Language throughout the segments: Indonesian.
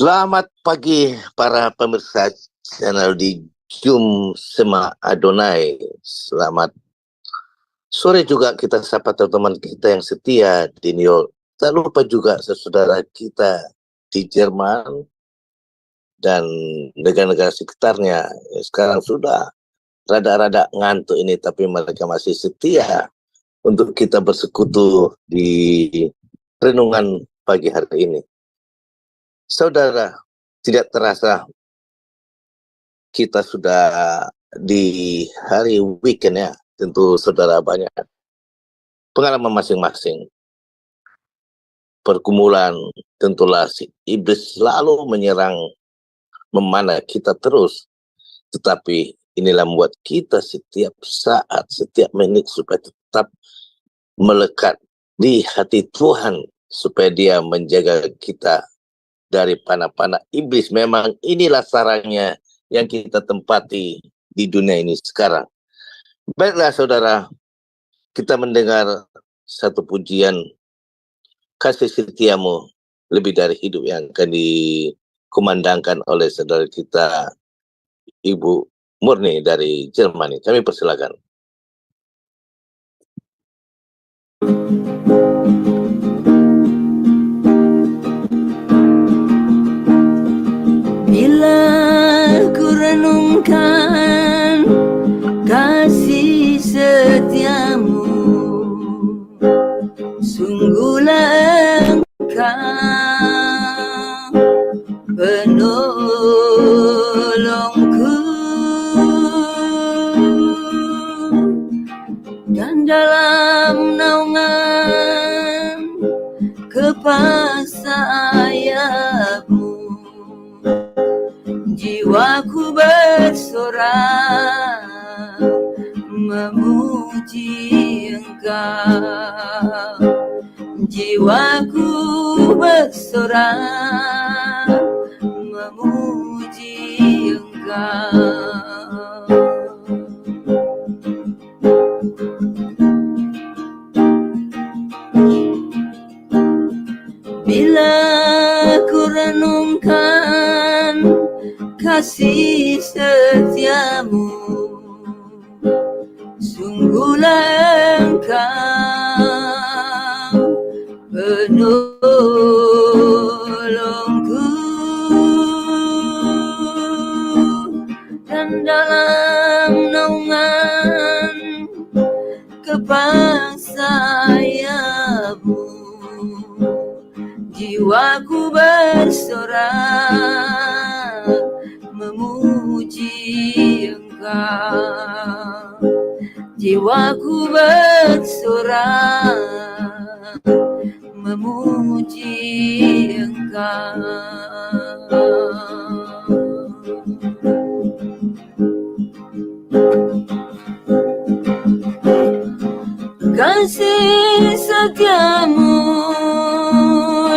Selamat pagi para pemirsa channel di Jum Sema Adonai. Selamat sore juga kita sapa teman-teman kita yang setia di New York. Tak lupa juga saudara kita di Jerman dan negara-negara sekitarnya. Sekarang sudah rada-rada ngantuk ini, tapi mereka masih setia untuk kita bersekutu di renungan pagi hari ini. Saudara, tidak terasa kita sudah di hari weekend ya. Tentu saudara banyak pengalaman masing-masing. Pergumulan tentulah si iblis selalu menyerang, memana kita terus. Tetapi inilah membuat kita setiap saat, setiap menit supaya tetap melekat di hati Tuhan, supaya Dia menjaga kita dari panah-panah iblis. Memang inilah sarangnya yang kita tempati di dunia ini sekarang. Baiklah saudara, kita mendengar satu pujian, kasih setiamu lebih dari hidup, yang akan dikumandangkan oleh saudara kita Ibu Murni dari Jerman. Kami persilakan. Bila ku renungkan kasih setiamu, sungguhlah Engkau penolongku, dan dalam naungan kepasayapmu jiwaku bersorak memuji Engkau. Jiwaku bersorak memuji Engkau. Bila ku renungkan kasih setiamu, sungguhlah Engkau penolongku, dan dalam naungan kepasayapmu jiwaku bersorak memuji Engkau. Jiwaku bersorak memuji Engkau. Kasih setiamu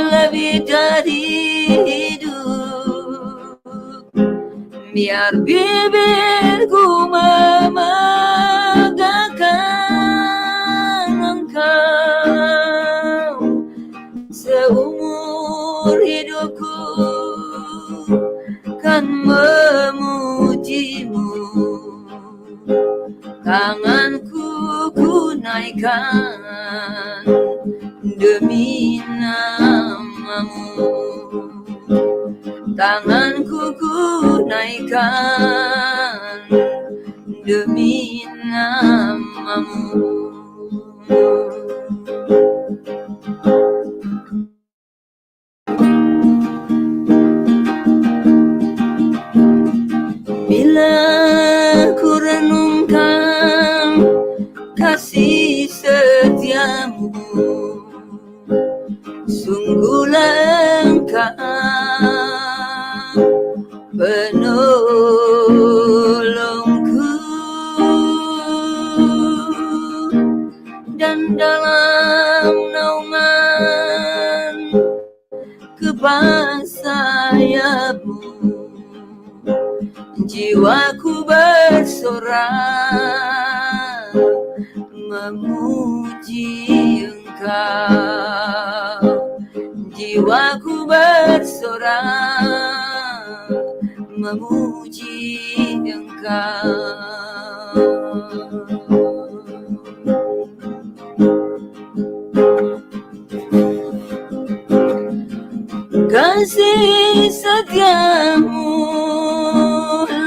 lebih dari hidup, biar bibirku memegangkan Engkau seumur hidupku, kan memujimu. Tanganku ku naikkan demi namamu, tanganku ku naikkan demi namamu. Bila ku renungkan kasih setiamu, sungguhlah Engkau penolongku, dan dalam naungan kepasayapmu jiwaku bersorak memuji Engkau. jiwaku bersorak memuji Engkau. Kasih setiamu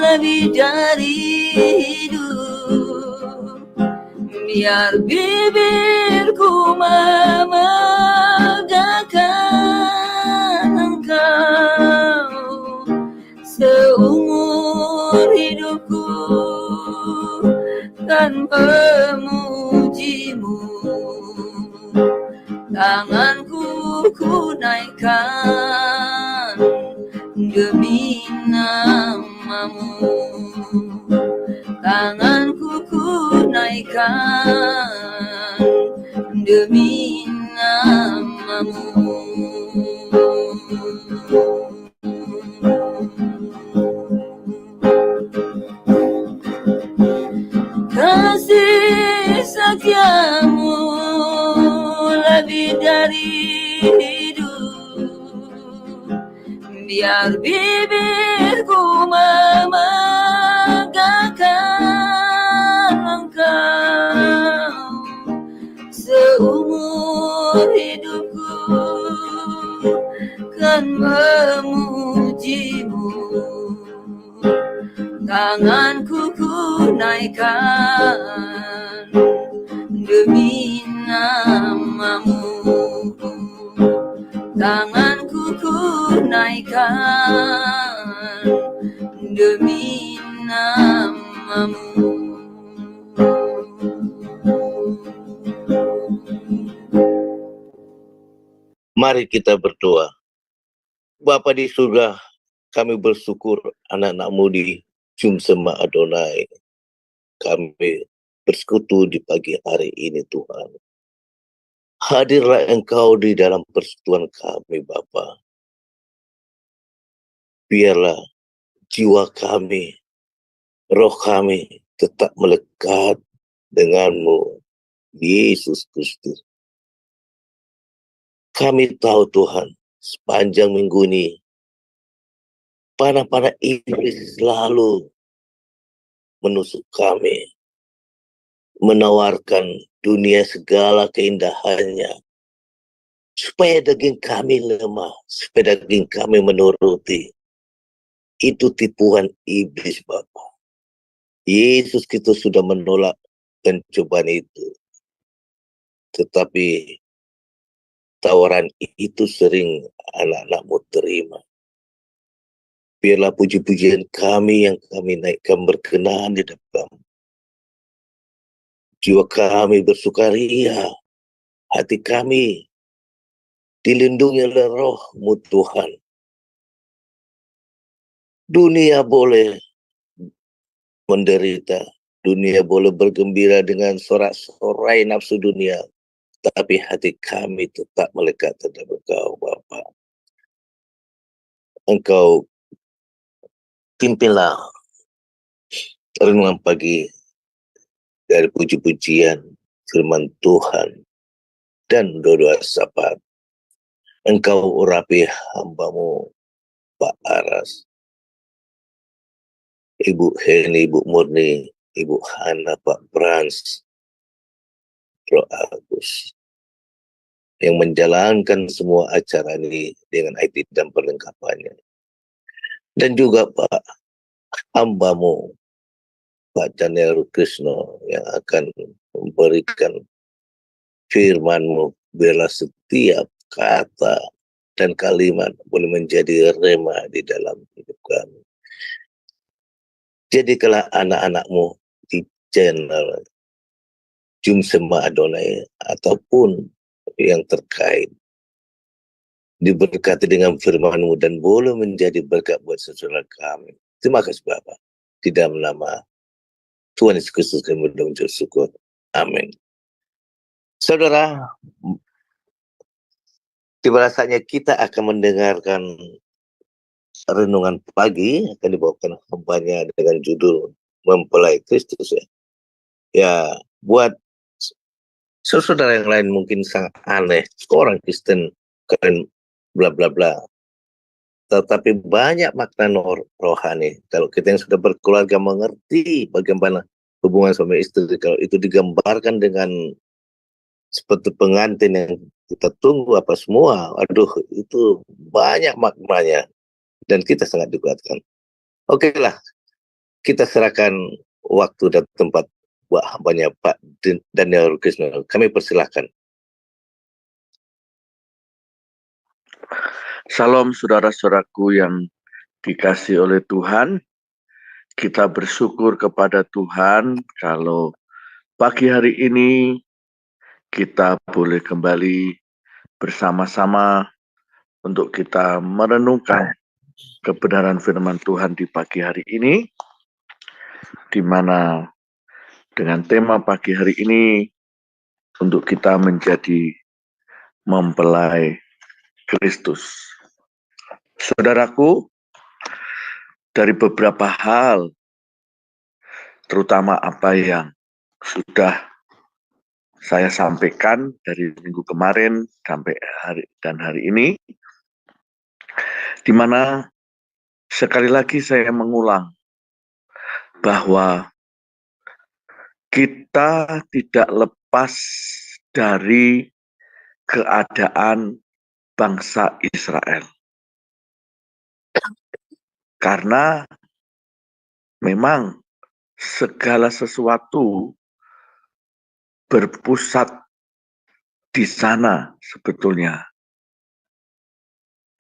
lebih dari hidup, biar bibirku memegahkan Engkau seumur hidupku, kan memujimu. Tanganku ku naikkan demi namamu, tanganku ku naikkan demi namamu. Kasih setiamu lebih dari hidup, biar bibirku memegahkan Engkau seumur hidupku, kan memujimu. Tanganku ku naikkan demi namamu, tanganku ku naikkan demi namamu. Mari kita berdoa. Bapa di surga, kami bersyukur anak-anak-Mu di Jum Sema Adonai. Kami bersekutu di pagi hari ini, Tuhan. Hadirlah Engkau di dalam persekutuan kami, Bapa. Biarlah jiwa kami, roh kami tetap melekat dengan-Mu, Yesus Kristus. Kami tahu, Tuhan, sepanjang minggu ini, panah-panah iblis selalu menusuk kami, menawarkan dunia segala keindahannya, supaya daging kami lemah, supaya daging kami menuruti. Itu tipuan iblis, Bapa. Yesus Kristus sudah menolak pencobaan itu. Tetapi tawaran itu sering anak-anak-Mu terima. Biarlah puji-pujian kami yang kami naikkan berkenan di depan. Jiwa kami bersukaria, hati kami dilindungi oleh Roh-Mu, Tuhan. Dunia boleh menderita, dunia boleh bergembira dengan sorak-sorai nafsu dunia, tapi hati kami tetap melekat terhadap Engkau, Bapa. Engkau pimpinlah renungan pagi dari puji-pujian firman Tuhan dan doa syafaat. Engkau urapi hamba-Mu Pak Aras, Ibu Heni, Ibu Murni, Ibu Hana, Pak Brans, Bro Agus, yang menjalankan semua acara ini dengan IT dan perlengkapannya. Dan juga Pak hamba-Mu Pak Daniel Krishno yang akan memberikan firman-Mu, biarlah setiap kata dan kalimat boleh menjadi rema di dalam hidup kami. Jadikanlah anak-anak-Mu di channel Jum Sema Adonai ataupun yang terkait diberkati dengan firman-Mu dan boleh menjadi berkat buat saudara kami. Terima kasih Bapa. Di dalam nama Tuhan Yesus Kristus kami mengucap syukur. Amin. Saudara, tiba saatnya kita akan mendengarkan renungan pagi, akan dibawakan hambanya dengan judul Mempelai Kristus. Ya, buat saudara yang lain mungkin sangat aneh, orang Kristen kalian bla bla bla. Tetapi banyak makna rohani. Kalau kita yang sudah berkeluarga mengerti bagaimana hubungan suami istri, kalau itu digambarkan dengan seperti pengantin yang kita tunggu apa semua, aduh itu banyak maknanya dan kita sangat dikuatkan. Oke lah, kita serahkan waktu dan tempat buat hambanya Pak Daniel Rukisno. Kami persilahkan. Salam saudara-saudaraku yang dikasih oleh Tuhan. Kita bersyukur kepada Tuhan kalau pagi hari ini kita boleh kembali bersama-sama untuk kita merenungkan kebenaran firman Tuhan di pagi hari ini, di mana dengan tema pagi hari ini untuk kita menjadi mempelai Kristus. Saudaraku, dari beberapa hal, terutama apa yang sudah saya sampaikan dari minggu kemarin sampai hari ini, di mana sekali lagi saya mengulang bahwa kita tidak lepas dari keadaan bangsa Israel. Karena memang segala sesuatu berpusat di sana sebetulnya.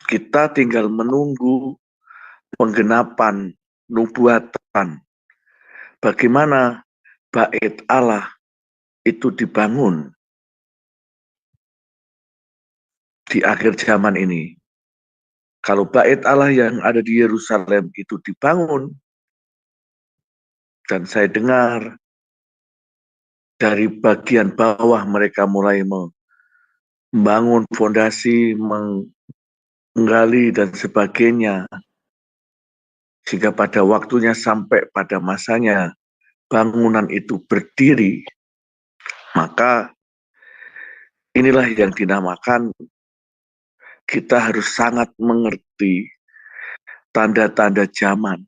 Kita tinggal menunggu penggenapan nubuatan. Bagaimana bait Allah itu dibangun di akhir zaman ini. Kalau bait Allah yang ada di Yerusalem itu dibangun, dan saya dengar dari bagian bawah mereka mulai membangun fondasi, menggali dan sebagainya, sehingga pada waktunya sampai pada masanya bangunan itu berdiri, maka inilah yang dinamakan kita harus sangat mengerti tanda-tanda zaman,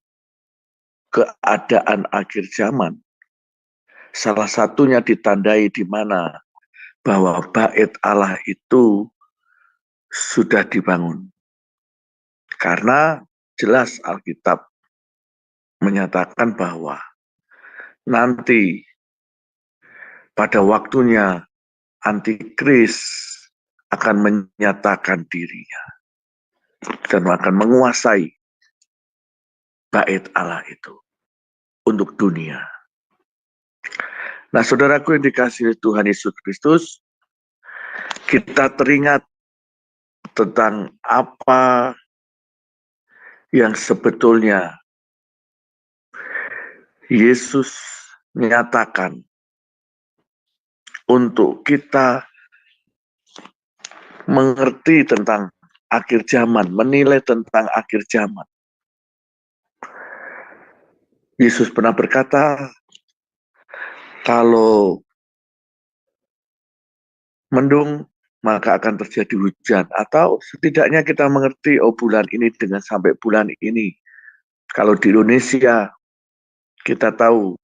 keadaan akhir zaman. Salah satunya ditandai di mana bahwa bait Allah itu sudah dibangun. Karena jelas Alkitab menyatakan bahwa nanti pada waktunya antikris akan menyatakan dirinya dan akan menguasai bait Allah itu untuk dunia. Nah, saudaraku yang dikasihi Tuhan Yesus Kristus, kita teringat tentang apa yang sebetulnya Yesus menyatakan untuk kita mengerti tentang akhir zaman, menilai tentang akhir zaman. Yesus pernah berkata, kalau mendung, maka akan terjadi hujan. Atau setidaknya kita mengerti, oh bulan ini dengan sampai bulan ini. Kalau di Indonesia, kita tahu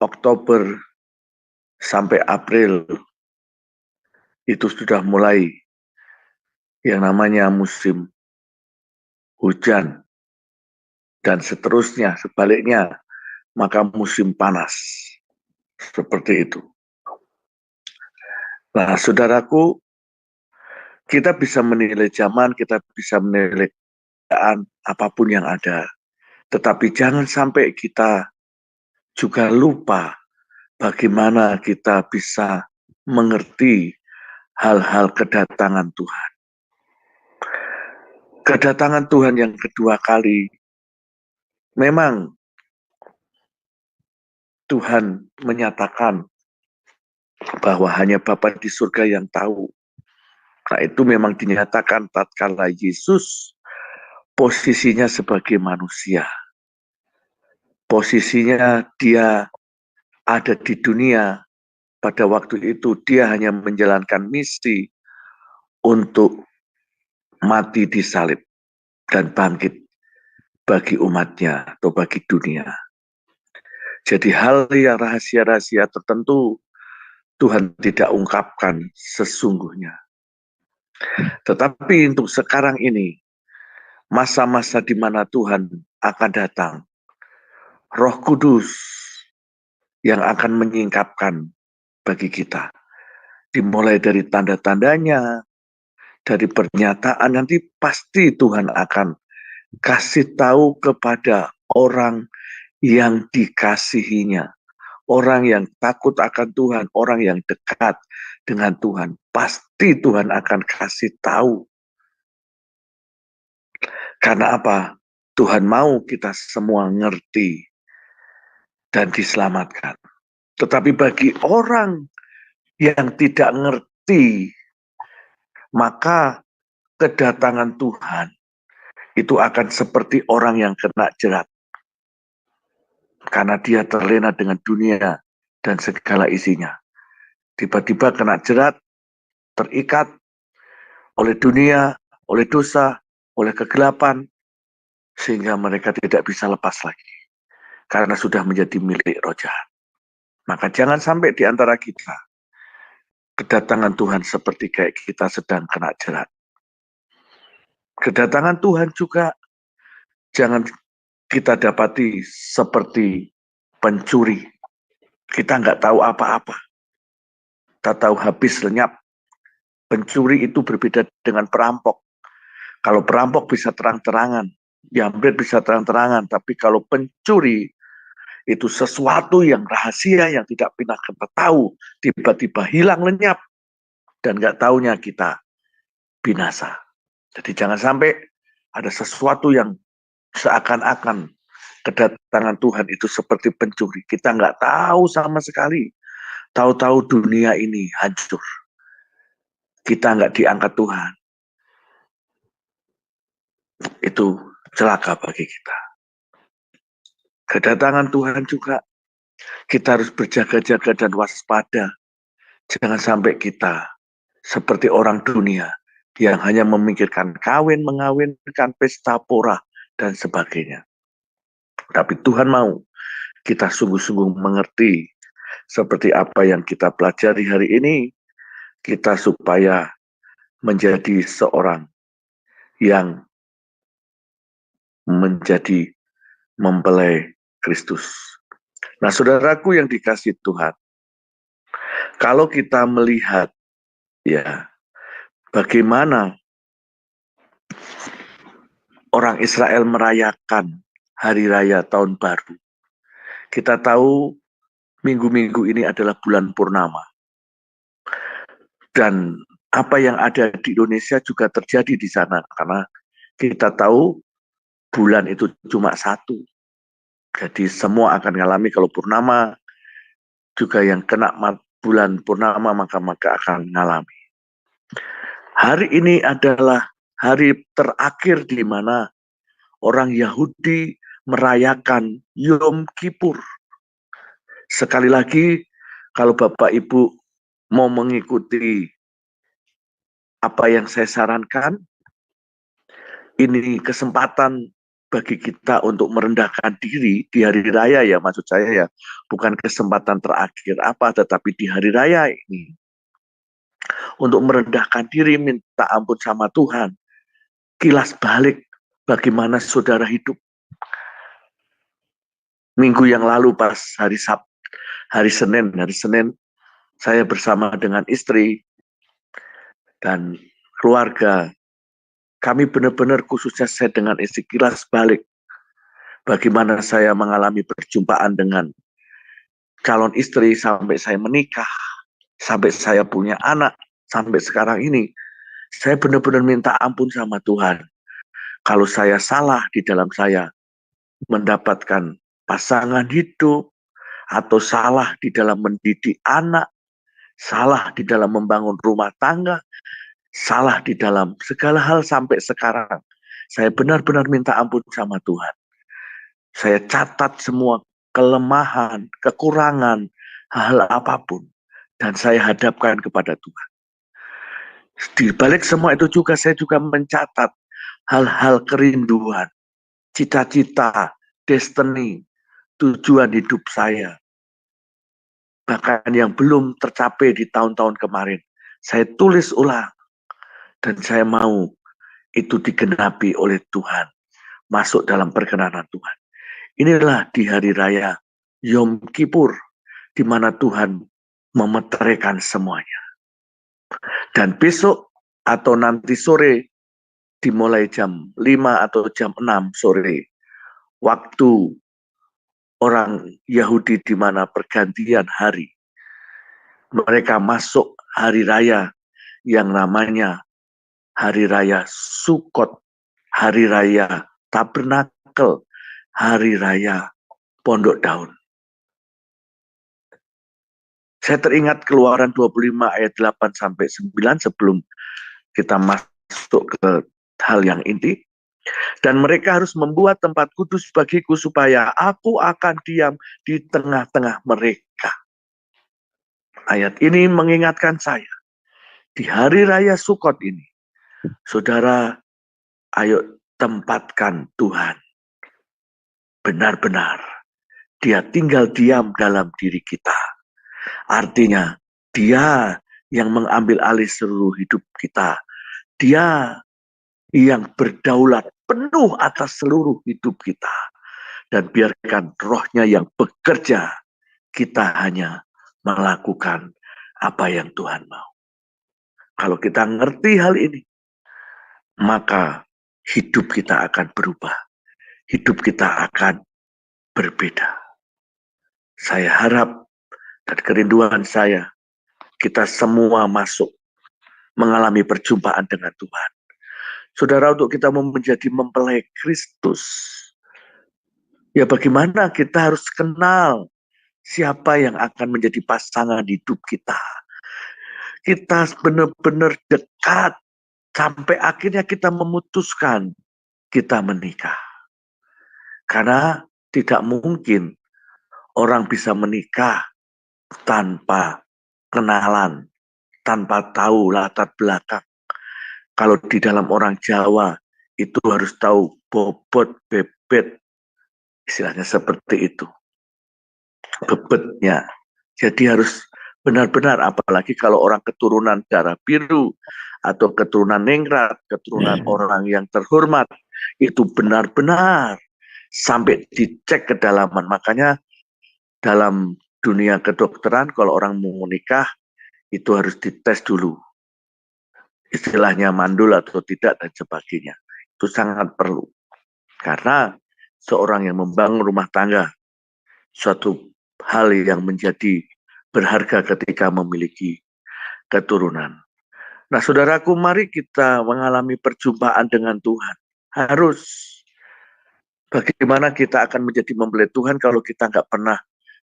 Oktober sampai April itu sudah mulai yang namanya musim hujan. Dan seterusnya, sebaliknya, maka musim panas. Seperti itu. Nah, saudaraku, kita bisa menilai zaman, kita bisa menilai keadaan apapun yang ada. Tetapi jangan sampai kita juga lupa bagaimana kita bisa mengerti hal-hal kedatangan Tuhan. Kedatangan Tuhan yang kedua kali, memang Tuhan menyatakan bahwa hanya Bapa di surga yang tahu. Nah, itu memang dinyatakan tatkala Yesus posisinya sebagai manusia. Posisinya dia ada di dunia. Pada waktu itu dia hanya menjalankan misi untuk mati di salib dan bangkit bagi umatnya atau bagi dunia. Jadi hal yang rahasia-rahasia tertentu Tuhan tidak ungkapkan sesungguhnya. Tetapi untuk sekarang ini, masa-masa di mana Tuhan akan datang, Roh Kudus yang akan menyingkapkan bagi kita. Dimulai dari tanda-tandanya, dari pernyataan, nanti pasti Tuhan akan kasih tahu kepada orang yang dikasihinya. Orang yang takut akan Tuhan, orang yang dekat dengan Tuhan. Pasti Tuhan akan kasih tahu. Karena apa? Tuhan mau kita semua ngerti dan diselamatkan. Tetapi bagi orang yang tidak ngerti, maka kedatangan Tuhan itu akan seperti orang yang kena jerat. Karena dia terlena dengan dunia dan segala isinya. Tiba-tiba kena jerat, terikat oleh dunia, oleh dosa, oleh kegelapan, sehingga mereka tidak bisa lepas lagi. Karena sudah menjadi milik roh jahat. Maka jangan sampai di antara kita, kedatangan Tuhan seperti kayak kita sedang kena jerat. Kedatangan Tuhan juga jangan kita dapati seperti pencuri. Kita nggak tahu apa-apa. Kita tahu habis lenyap. Pencuri itu berbeda dengan perampok. Kalau perampok bisa terang-terangan, jambret bisa terang-terangan, tapi kalau pencuri itu sesuatu yang rahasia yang tidak pernah kita tahu, tiba-tiba hilang lenyap dan nggak taunya kita binasa. Jadi jangan sampai ada sesuatu yang seakan-akan kedatangan Tuhan itu seperti pencuri. Kita nggak tahu sama sekali. Tahu-tahu dunia ini hancur. Kita nggak diangkat Tuhan. Itu celaka bagi kita. Kedatangan Tuhan juga kita harus berjaga-jaga dan waspada. Jangan sampai kita seperti orang dunia yang hanya memikirkan kawin, mengawinkan, pesta pora, dan sebagainya. Tapi Tuhan mau kita sungguh-sungguh mengerti seperti apa yang kita pelajari hari ini, kita supaya menjadi seorang yang menjadi mempelai Kristus. Nah, saudaraku yang dikasihi Tuhan, kalau kita melihat ya bagaimana orang Israel merayakan hari raya tahun baru. Kita tahu minggu-minggu ini adalah bulan purnama. Dan apa yang ada di Indonesia juga terjadi di sana. Karena kita tahu bulan itu cuma satu. Jadi semua akan mengalami kalau purnama, juga yang kena bulan purnama maka akan mengalami. Hari ini adalah hari terakhir di mana orang Yahudi merayakan Yom Kippur. Sekali lagi, kalau Bapak Ibu mau mengikuti apa yang saya sarankan, ini kesempatan bagi kita untuk merendahkan diri di hari raya ya, maksud saya ya, bukan kesempatan terakhir apa, tetapi di hari raya ini. Untuk merendahkan diri, minta ampun sama Tuhan. Kilas balik bagaimana saudara hidup. Minggu yang lalu pas hari Senin saya bersama dengan istri dan keluarga, kami benar-benar khususnya saya dengan istri kilas balik bagaimana saya mengalami perjumpaan dengan calon istri sampai saya menikah, sampai saya punya anak, sampai sekarang ini. Saya benar-benar minta ampun sama Tuhan. Kalau saya salah di dalam saya mendapatkan pasangan hidup, atau salah di dalam mendidik anak, salah di dalam membangun rumah tangga, salah di dalam segala hal sampai sekarang. Saya benar-benar minta ampun sama Tuhan. Saya catat semua kelemahan, kekurangan, hal apapun. Dan saya hadapkan kepada Tuhan. Di balik semua itu juga saya juga mencatat hal-hal kerinduan, cita-cita, destiny, tujuan hidup saya. Bahkan yang belum tercapai di tahun-tahun kemarin. Saya tulis ulang. Dan saya mau itu digenapi oleh Tuhan. Masuk dalam perkenanan Tuhan. Inilah di hari raya Yom Kippur, di mana Tuhan memeteraikan semuanya. Dan besok atau nanti sore, dimulai jam 5 atau jam 6 sore, waktu orang Yahudi di mana pergantian hari, mereka masuk hari raya yang namanya Hari Raya Sukot, Hari Raya Tabernakel, Hari Raya Pondok Daun. Saya teringat Keluaran 25 ayat 8 sampai 9 sebelum kita masuk ke hal yang inti. Dan mereka harus membuat tempat kudus bagiku supaya aku akan diam di tengah-tengah mereka. Ayat ini mengingatkan saya, di hari raya Sukot ini, saudara, ayo tempatkan Tuhan. Benar-benar, dia tinggal diam dalam diri kita. Artinya, dia yang mengambil alih seluruh hidup kita. Dia yang berdaulat penuh atas seluruh hidup kita. Dan biarkan rohnya yang bekerja, kita hanya melakukan apa yang Tuhan mau. Kalau kita ngerti hal ini, maka hidup kita akan berubah. Hidup kita akan berbeda. Saya harap dan kerinduan saya, kita semua masuk mengalami perjumpaan dengan Tuhan. Saudara, untuk kita menjadi mempelai Kristus, ya bagaimana kita harus kenal siapa yang akan menjadi pasangan hidup kita. Kita benar-benar dekat sampai akhirnya kita memutuskan kita menikah. Karena tidak mungkin orang bisa menikah tanpa kenalan, tanpa tahu latar belakang. Kalau di dalam orang Jawa itu harus tahu bobot, bebet, istilahnya seperti itu. Bebetnya. Jadi harus benar-benar, apalagi kalau orang keturunan darah biru atau keturunan ningrat, keturunan orang yang terhormat, itu benar-benar sampai dicek kedalaman. Makanya dalam dunia kedokteran kalau orang mau menikah itu harus dites dulu. Istilahnya mandul atau tidak dan sebagainya. Itu sangat perlu. Karena seorang yang membangun rumah tangga suatu hal yang menjadi berharga ketika memiliki keturunan. Nah, saudaraku, mari kita mengalami perjumpaan dengan Tuhan. Harus. Bagaimana kita akan menjadi mempelai Tuhan kalau kita nggak pernah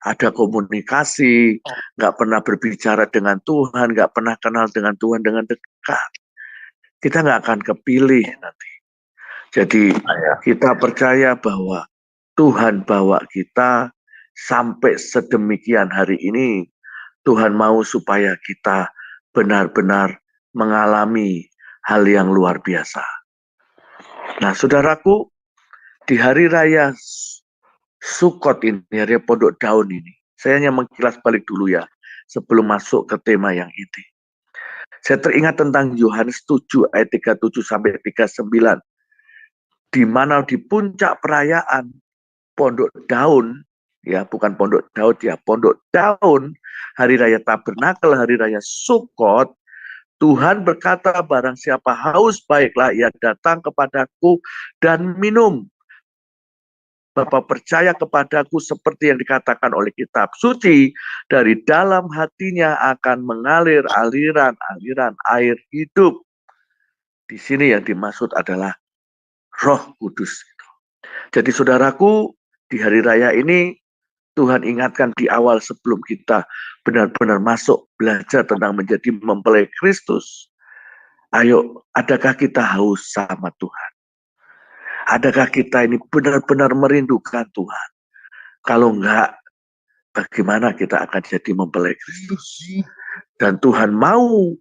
ada komunikasi, nggak pernah berbicara dengan Tuhan, nggak pernah kenal dengan Tuhan dengan dekat. Kita nggak akan kepilih nanti. Jadi kita percaya bahwa Tuhan bawa kita sampai sedemikian hari ini. Tuhan mau supaya kita benar-benar mengalami hal yang luar biasa. Nah, saudaraku, di hari raya Sukot ini, hari Pondok Daun ini, saya hanya mengkilas balik dulu ya, sebelum masuk ke tema yang inti. Saya teringat tentang Yohanes 7 ayat 37 sampai 39, di mana di puncak perayaan Pondok Daun, ya bukan Pondok Daud ya, Pondok Daun, hari raya Tabernakel, hari raya Sukot, Tuhan berkata, barang siapa haus, baiklah ia datang kepadaku dan minum. Bapak percaya kepadaku seperti yang dikatakan oleh kitab suci, dari dalam hatinya akan mengalir aliran-aliran air hidup. Di sini yang dimaksud adalah Roh Kudus. Jadi saudaraku, di hari raya ini Tuhan ingatkan di awal sebelum kita benar-benar masuk belajar tentang menjadi mempelai Kristus. Ayo, adakah kita haus sama Tuhan? Adakah kita ini benar-benar merindukan Tuhan? Kalau enggak, bagaimana kita akan jadi mempelai Kristus? Dan Tuhan mau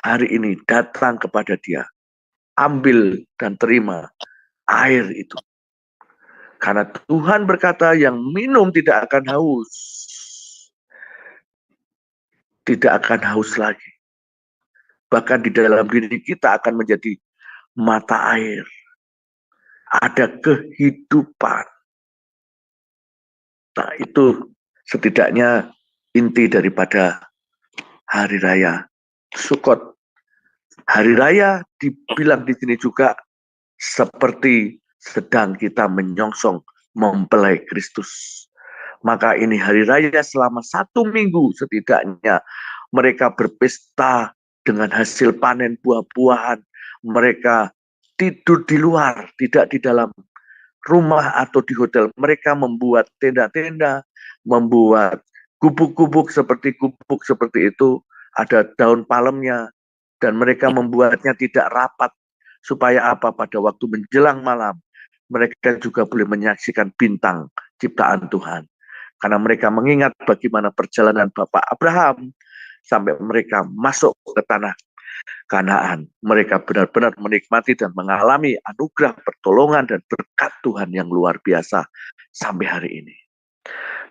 hari ini datang kepada dia. Ambil dan terima air itu. Karena Tuhan berkata yang minum tidak akan haus. Tidak akan haus lagi. Bahkan di dalam diri kita akan menjadi mata air. Ada kehidupan. Nah, itu setidaknya inti daripada hari raya Sukot. Hari raya dibilang di sini juga seperti sedang kita menyongsong mempelai Kristus. Maka ini hari raya selama 1 minggu setidaknya mereka berpesta dengan hasil panen buah-buahan. Mereka tidur di luar, tidak di dalam rumah atau di hotel. Mereka membuat tenda-tenda, membuat gubuk-gubuk seperti itu. Ada daun palemnya, dan mereka membuatnya tidak rapat. Supaya apa? Pada waktu menjelang malam, mereka juga boleh menyaksikan bintang ciptaan Tuhan. Karena mereka mengingat bagaimana perjalanan Bapak Abraham sampai mereka masuk ke tanah Kanaan. Mereka benar-benar menikmati dan mengalami anugerah, pertolongan, dan berkat Tuhan yang luar biasa sampai hari ini.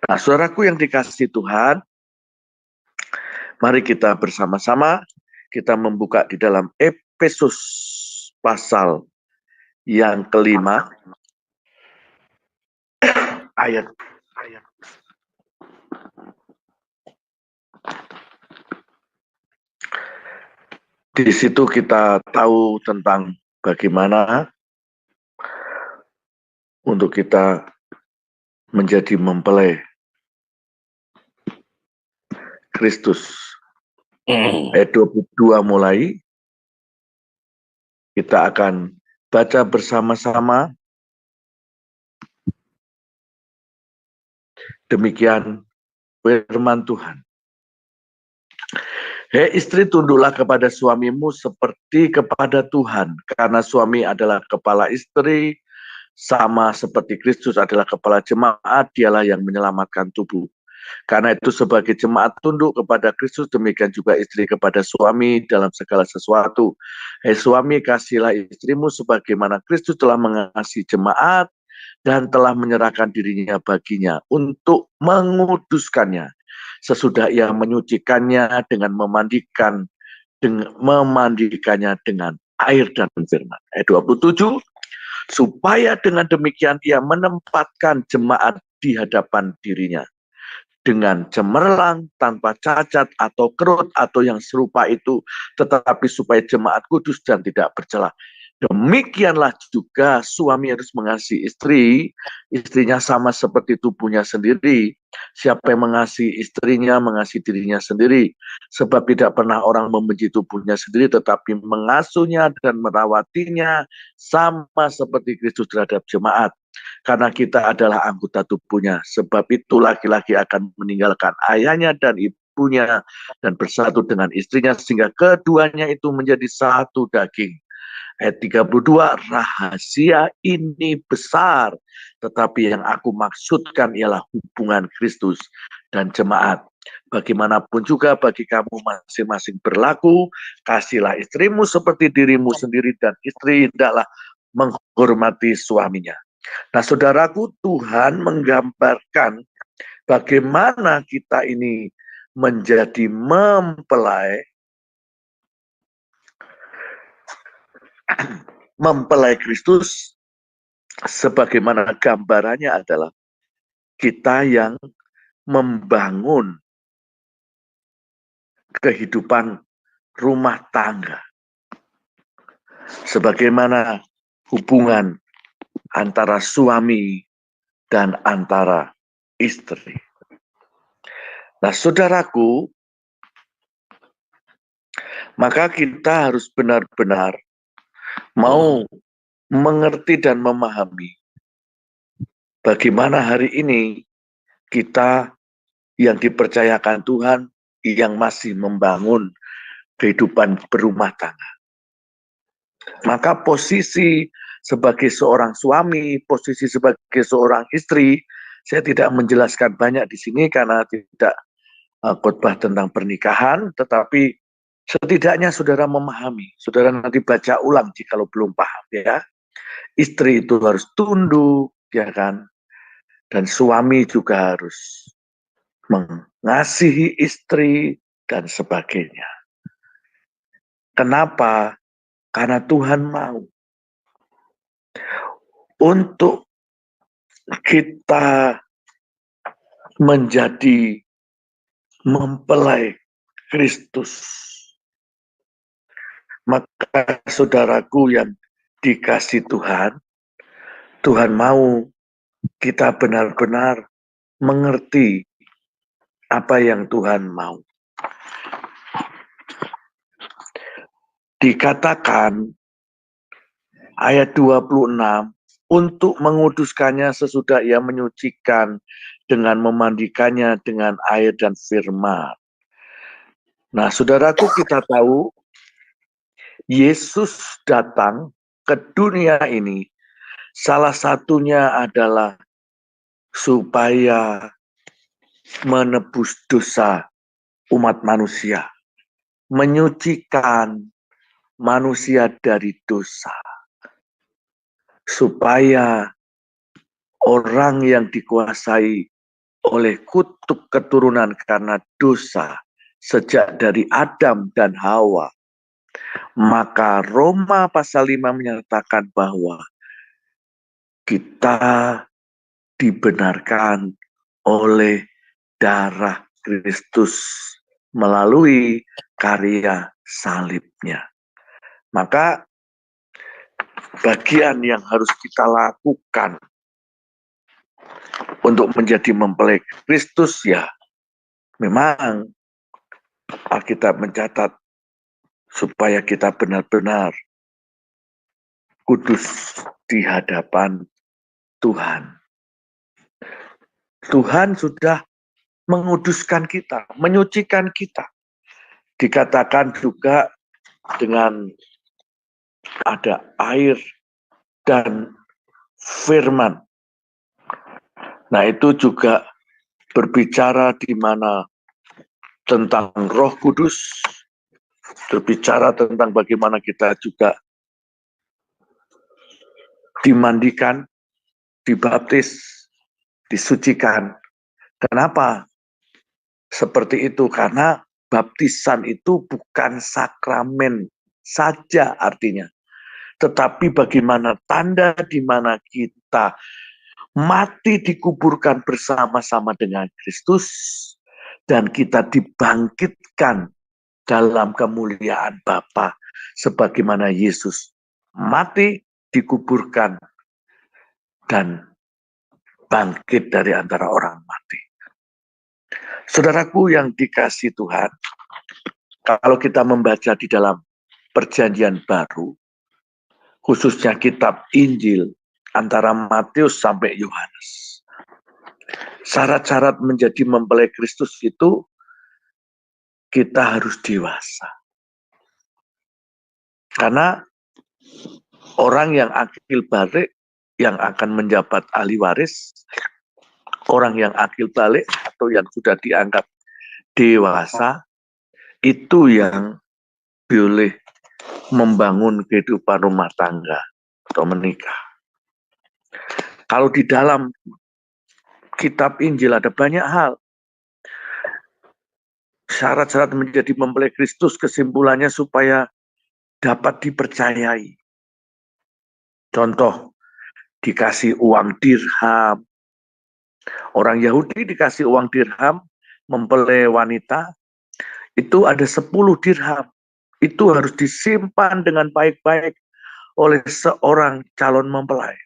Nah, saudaraku yang dikasihi Tuhan, mari kita bersama-sama kita membuka di dalam Efesus pasal yang kelima, ayat di situ kita tahu tentang bagaimana untuk kita menjadi mempelai Kristus. Ayat 22 mulai, kita akan baca bersama-sama. Demikian firman Tuhan. Hei istri, tunduklah kepada suamimu seperti kepada Tuhan, karena suami adalah kepala istri, sama seperti Kristus adalah kepala jemaat, dialah yang menyelamatkan tubuh. Karena itu sebagai jemaat tunduk kepada Kristus, demikian juga istri kepada suami dalam segala sesuatu. Hei suami, kasihilah istrimu sebagaimana Kristus telah mengasihi jemaat dan telah menyerahkan dirinya baginya untuk menguduskannya. Sesudah ia menyucikannya dengan memandikannya dengan air dan firman. Ayat 27, supaya dengan demikian ia menempatkan jemaat di hadapan dirinya dengan cemerlang, tanpa cacat atau kerut atau yang serupa itu, tetapi supaya jemaat kudus dan tidak bercela. Demikianlah juga suami harus mengasihi istri, istrinya sama seperti tubuhnya sendiri. Siapa yang mengasihi istrinya, mengasihi dirinya sendiri. Sebab tidak pernah orang membenci tubuhnya sendiri, tetapi mengasuhnya dan merawatinya sama seperti Kristus terhadap jemaat. Karena kita adalah anggota tubuhnya. Sebab itu laki-laki akan meninggalkan ayahnya dan ibunya dan bersatu dengan istrinya, sehingga keduanya itu menjadi satu daging. Ayat 32, rahasia ini besar, tetapi yang aku maksudkan ialah hubungan Kristus dan jemaat. Bagaimanapun juga bagi kamu masing-masing berlaku, kasihlah istrimu seperti dirimu sendiri, dan istri hendaklah menghormati suaminya. Nah, saudaraku, Tuhan menggambarkan bagaimana kita ini menjadi mempelai Kristus, sebagaimana gambarannya adalah kita yang membangun kehidupan rumah tangga. Sebagaimana hubungan antara suami dan antara istri. Nah, saudaraku, maka kita harus benar-benar mau mengerti dan memahami bagaimana hari ini kita yang dipercayakan Tuhan yang masih membangun kehidupan berumah tangga. Maka posisi sebagai seorang suami, posisi sebagai seorang istri, saya tidak menjelaskan banyak di sini karena tidak khotbah tentang pernikahan, tetapi Setidaknya saudara memahami, saudara nanti baca ulang jikalau belum paham ya. Istri itu harus tunduk, ya kan? Dan suami juga harus mengasihi istri dan sebagainya. Kenapa? Karena Tuhan mau untuk kita menjadi mempelai Kristus. Maka saudaraku yang dikasih Tuhan, Tuhan mau kita benar-benar mengerti apa yang Tuhan mau. Dikatakan ayat 26, untuk menguduskannya sesudah ia menyucikan dengan memandikannya dengan air dan firman. Nah, saudaraku, kita tahu Yesus datang ke dunia ini, salah satunya adalah supaya menebus dosa umat manusia, menyucikan manusia dari dosa, supaya orang yang dikuasai oleh kutub keturunan karena dosa sejak dari Adam dan Hawa. Maka Roma pasal 5 menyatakan bahwa kita dibenarkan oleh darah Kristus melalui karya salibnya. Maka bagian yang harus kita lakukan untuk menjadi mempelai Kristus ya memang Alkitab mencatat supaya kita benar-benar kudus di hadapan Tuhan. Tuhan sudah menguduskan kita, menyucikan kita. Dikatakan juga dengan ada air dan firman. Nah, itu juga berbicara di mana tentang Roh Kudus, berbicara tentang bagaimana kita juga dimandikan, dibaptis, disucikan. Kenapa seperti itu? Karena baptisan itu bukan sakramen saja artinya, tetapi bagaimana tanda di mana kita mati dikuburkan bersama-sama dengan Kristus dan kita dibangkitkan dalam kemuliaan Bapa sebagaimana Yesus mati, dikuburkan dan bangkit dari antara orang mati. Saudaraku yang dikasih Tuhan, kalau kita membaca di dalam Perjanjian Baru, khususnya kitab Injil antara Matius sampai Yohanes, syarat-syarat menjadi mempelai Kristus itu kita harus dewasa. Karena orang yang akil balik yang akan menjabat ahli waris, orang yang akil balik atau yang sudah dianggap dewasa, itu yang boleh membangun kehidupan rumah tangga atau menikah. Kalau di dalam kitab Injil ada banyak hal. Syarat-syarat menjadi mempelai Kristus kesimpulannya supaya dapat dipercayai. Contoh, dikasih uang dirham. Orang Yahudi dikasih uang dirham, mempelai wanita, itu ada 10 dirham. Itu harus disimpan dengan baik-baik oleh seorang calon mempelai.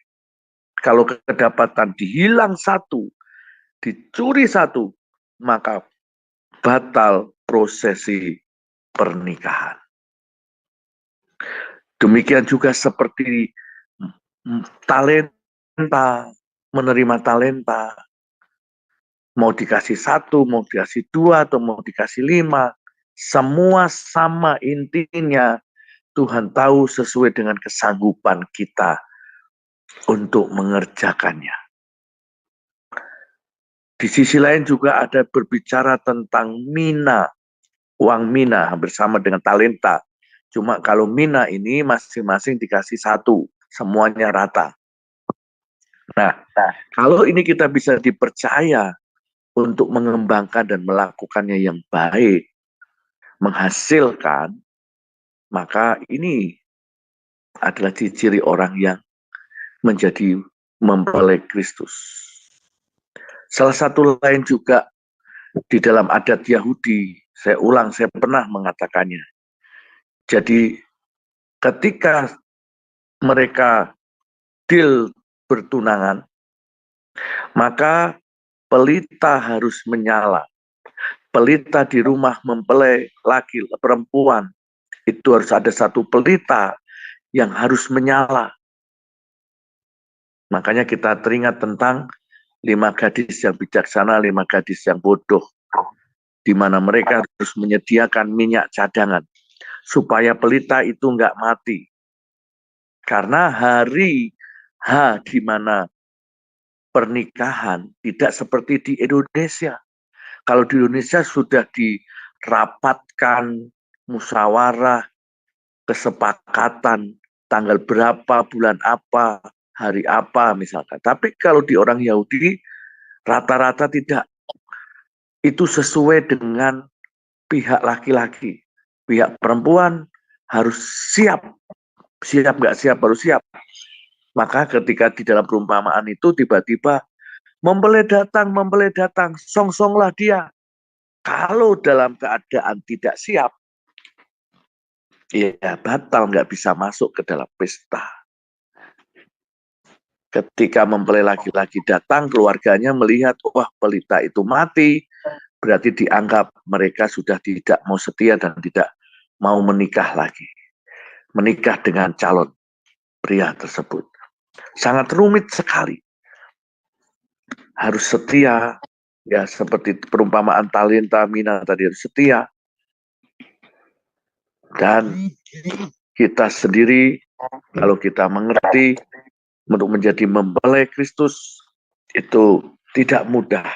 Kalau kedapatan dihilang satu, dicuri satu, maka batal prosesi pernikahan. Demikian juga seperti talenta, menerima talenta. Mau dikasih 1, mau dikasih 2, atau mau dikasih 5. Semua sama intinya. Tuhan tahu sesuai dengan kesanggupan kita untuk mengerjakannya. Di sisi lain juga ada berbicara tentang mina. uang mina bersama dengan talenta. Cuma kalau mina ini masing-masing dikasih satu, semuanya rata. Nah, kalau ini kita bisa dipercaya untuk mengembangkan dan melakukannya yang baik, menghasilkan, maka ini adalah ciri orang yang menjadi mempelai Kristus. Salah satu lain juga di dalam adat Yahudi, saya pernah mengatakannya. Jadi ketika mereka deal bertunangan, maka pelita harus menyala. Pelita di rumah mempelai laki perempuan, itu harus ada satu pelita yang harus menyala. Makanya kita teringat tentang 5 gadis yang bijaksana, 5 gadis yang bodoh, di mana mereka harus menyediakan minyak cadangan supaya pelita itu nggak mati. Karena hari H di mana pernikahan tidak seperti di Indonesia. Kalau di Indonesia sudah dirapatkan musyawarah, kesepakatan, tanggal berapa, bulan apa, hari apa misalkan. Tapi kalau di orang Yahudi, rata-rata tidak. Itu sesuai dengan pihak laki-laki. Pihak perempuan harus siap. Siap nggak siap, harus siap. Maka ketika di dalam perumpamaan itu tiba-tiba mempelai datang, song-songlah dia. Kalau dalam keadaan tidak siap, ya batal, nggak bisa masuk ke dalam pesta. Ketika mempelai laki-laki datang, keluarganya melihat, wah pelita itu mati, berarti dianggap mereka sudah tidak mau setia dan tidak mau menikah lagi. Menikah dengan calon pria tersebut. Sangat rumit sekali. Harus setia, ya seperti perumpamaan talenta mina tadi, harus setia. Dan kita sendiri, kalau kita mengerti untuk menjadi mempelai Kristus, itu tidak mudah.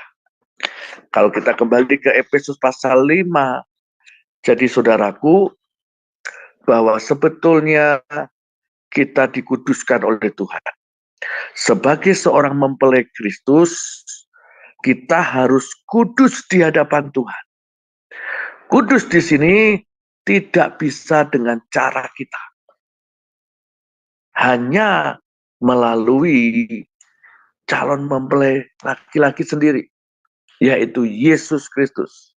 Kalau kita kembali ke Efesus pasal 5, jadi saudaraku, bahwa sebetulnya kita dikuduskan oleh Tuhan. Sebagai seorang mempelai Kristus, kita harus kudus di hadapan Tuhan. Kudus di sini tidak bisa dengan cara kita. Hanya melalui calon mempelai laki-laki sendiri, yaitu Yesus Kristus.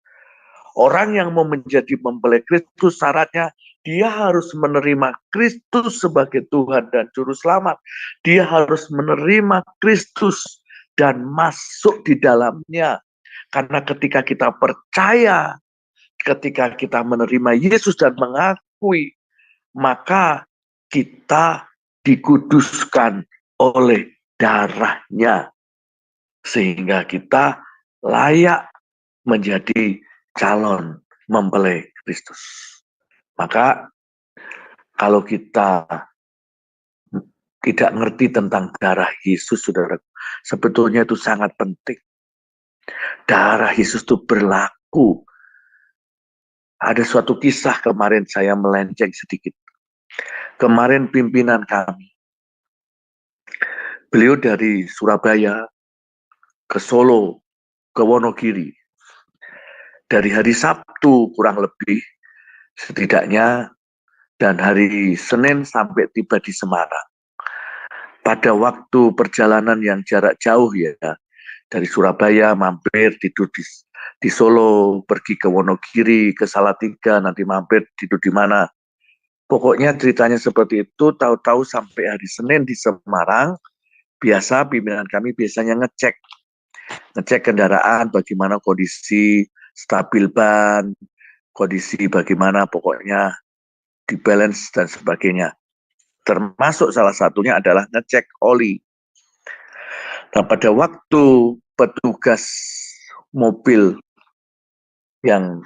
Orang yang mau menjadi mempelai Kristus, syaratnya dia harus menerima Kristus sebagai Tuhan dan Juru Selamat. Dia harus menerima Kristus dan masuk di dalamnya. Karena ketika kita percaya, ketika kita menerima Yesus dan mengakui, maka kita dikuduskan oleh darahnya. Sehingga kita layak menjadi calon mempelai Kristus. Maka kalau kita tidak ngerti tentang darah Yesus, saudara, sebetulnya itu sangat penting. Darah Yesus itu berlaku. Ada suatu kisah kemarin saya melenceng sedikit. Kemarin pimpinan kami, beliau dari Surabaya ke Solo, ke Wonogiri. Dari hari Sabtu kurang lebih setidaknya, dan hari Senin sampai tiba di Semarang. Pada waktu perjalanan yang jarak jauh ya, dari Surabaya mampir tidur di Solo, pergi ke Wonogiri, ke Salatiga, nanti mampir tidur di mana. Pokoknya ceritanya seperti itu, tahu-tahu sampai hari Senin di Semarang, biasa pimpinan kami biasanya ngecek kendaraan, bagaimana kondisi stabil ban, kondisi bagaimana pokoknya di balance dan sebagainya. Termasuk salah satunya adalah ngecek oli. Nah, pada waktu petugas mobil yang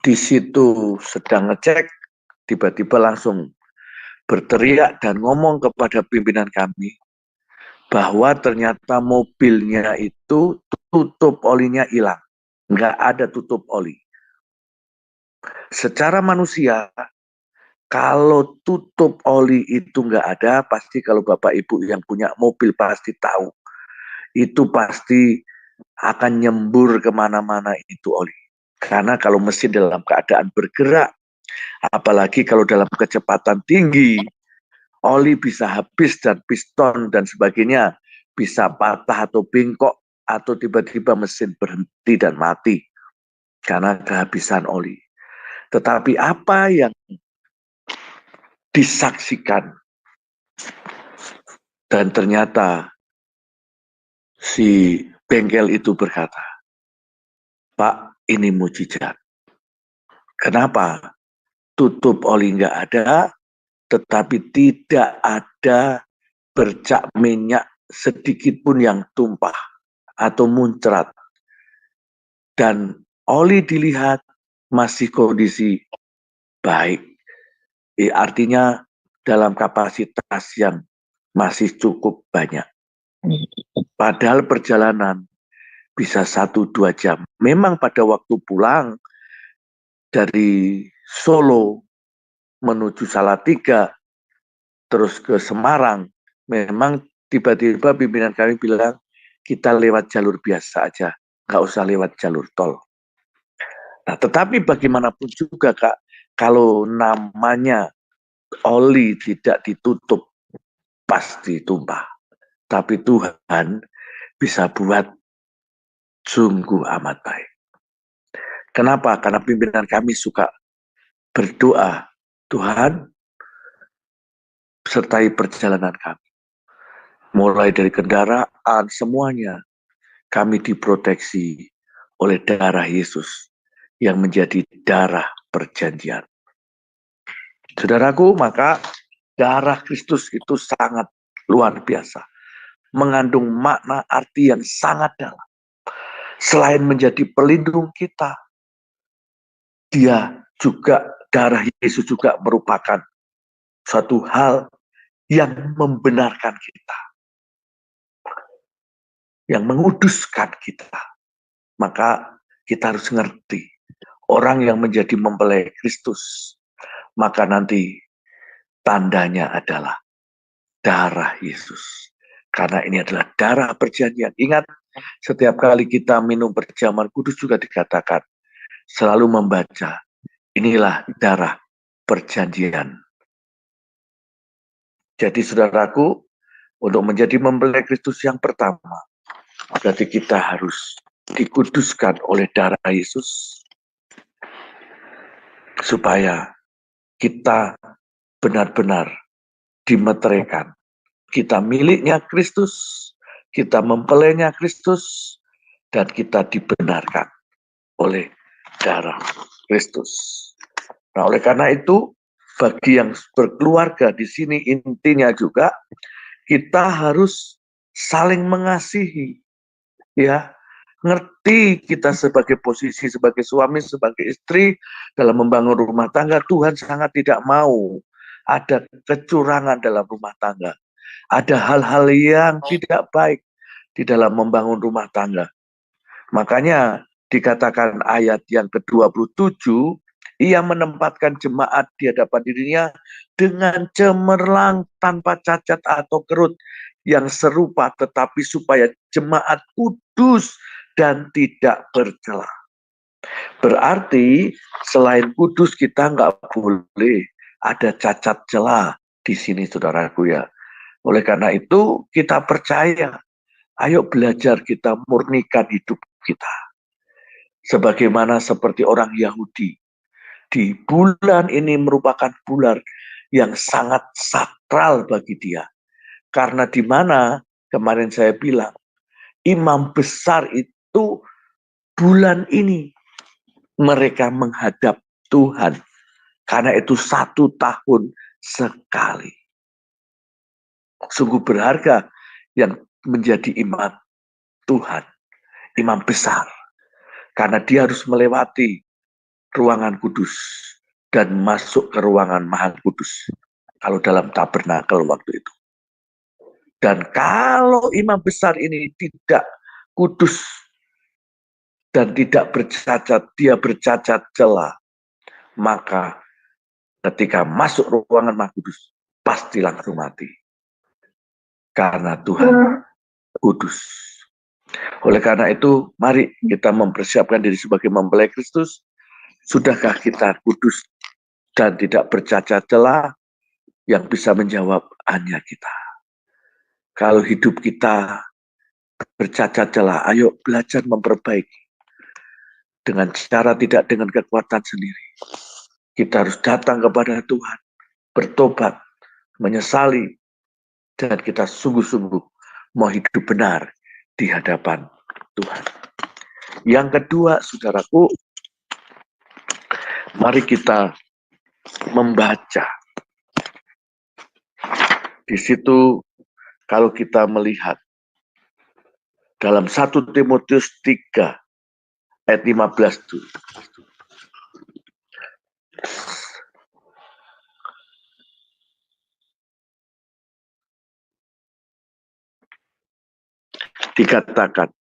di situ sedang ngecek, tiba-tiba langsung berteriak dan ngomong kepada pimpinan kami bahwa ternyata mobilnya itu tutup olinya hilang. Nggak ada tutup oli. Secara manusia, kalau tutup oli itu nggak ada, pasti kalau Bapak Ibu yang punya mobil pasti tahu. Itu pasti akan nyembur kemana-mana itu oli. Karena kalau mesin dalam keadaan bergerak, apalagi kalau dalam kecepatan tinggi, oli bisa habis dan piston dan sebagainya bisa patah atau bengkok atau tiba-tiba mesin berhenti dan mati karena kehabisan oli. Tetapi apa yang disaksikan dan ternyata si bengkel itu berkata, Pak, ini mujizat. Kenapa? Tutup oli nggak ada, tetapi tidak ada bercak minyak sedikit pun yang tumpah atau muncrat. Dan oli dilihat masih kondisi baik. Artinya dalam kapasitas yang masih cukup banyak. Padahal perjalanan bisa 1-2 jam. Memang pada waktu pulang dari Solo menuju Salatiga, terus ke Semarang, memang tiba-tiba pimpinan kami bilang, kita lewat jalur biasa aja, nggak usah lewat jalur tol. Nah, tetapi bagaimanapun juga, Kak, kalau namanya oli tidak ditutup, pasti tumpah. Tapi Tuhan bisa buat sungguh amat baik. Kenapa? Karena pimpinan kami suka berdoa, Tuhan, sertai perjalanan kami. Mulai dari kendaraan, semuanya, kami diproteksi oleh darah Yesus yang menjadi darah perjanjian. Saudaraku, maka darah Kristus itu sangat luar biasa. Mengandung makna arti yang sangat dalam. Selain menjadi pelindung kita, dia juga, darah Yesus juga merupakan suatu hal yang membenarkan kita, yang menguduskan kita. Maka kita harus ngerti, orang yang menjadi mempelai Kristus, maka nanti tandanya adalah darah Yesus. Karena ini adalah darah perjanjian. Ingat, setiap kali kita minum perjamuan kudus juga dikatakan, selalu membaca, inilah darah perjanjian. Jadi saudaraku, untuk menjadi mempelai Kristus yang pertama, berarti kita harus dikuduskan oleh darah Yesus, supaya kita benar-benar dimeteraikan. Kita miliknya Kristus, kita mempelainya Kristus, dan kita dibenarkan oleh darah Kristus. Nah, oleh karena itu, bagi yang berkeluarga di sini intinya juga kita harus saling mengasihi, ya. Ngerti kita sebagai posisi sebagai suami, sebagai istri dalam membangun rumah tangga, Tuhan sangat tidak mau ada kecurangan dalam rumah tangga. Ada hal-hal yang tidak baik di dalam membangun rumah tangga. Makanya dikatakan ayat yang ke-27, ia menempatkan jemaat di hadapan dirinya dengan cemerlang tanpa cacat atau kerut yang serupa, tetapi supaya jemaat kudus dan tidak bercela. Berarti selain kudus kita nggak boleh ada cacat celah di sini, saudaraku ya. Oleh karena itu kita percaya, ayo belajar kita murnikan hidup kita. Sebagaimana seperti orang Yahudi. Di bulan ini merupakan bulan yang sangat sakral bagi dia. Karena di mana kemarin saya bilang, imam besar itu bulan ini mereka menghadap Tuhan. Karena itu 1 tahun sekali. Sungguh berharga yang menjadi imam Tuhan, imam besar. Karena dia harus melewati ruangan kudus dan masuk ke ruangan Maha Kudus. Kalau dalam tabernakel waktu itu. Dan kalau imam besar ini tidak kudus dan tidak bercacat, dia bercacat celah, maka ketika masuk ruangan Maha Kudus, pasti langsung mati. Karena Tuhan kudus. Oleh karena itu, mari kita mempersiapkan diri sebagai mempelai Kristus. Sudahkah kita kudus dan tidak bercacat celah? Yang bisa menjawab hanya kita. Kalau hidup kita bercacat celah, ayo belajar memperbaiki. Dengan cara tidak dengan kekuatan sendiri. Kita harus datang kepada Tuhan, bertobat, menyesali, dan kita sungguh-sungguh mau hidup benar di hadapan Tuhan. Yang kedua, saudaraku, mari kita membaca. Di situ kalau kita melihat dalam 1 Timotius 3 ayat 15 itu. Dikatakan,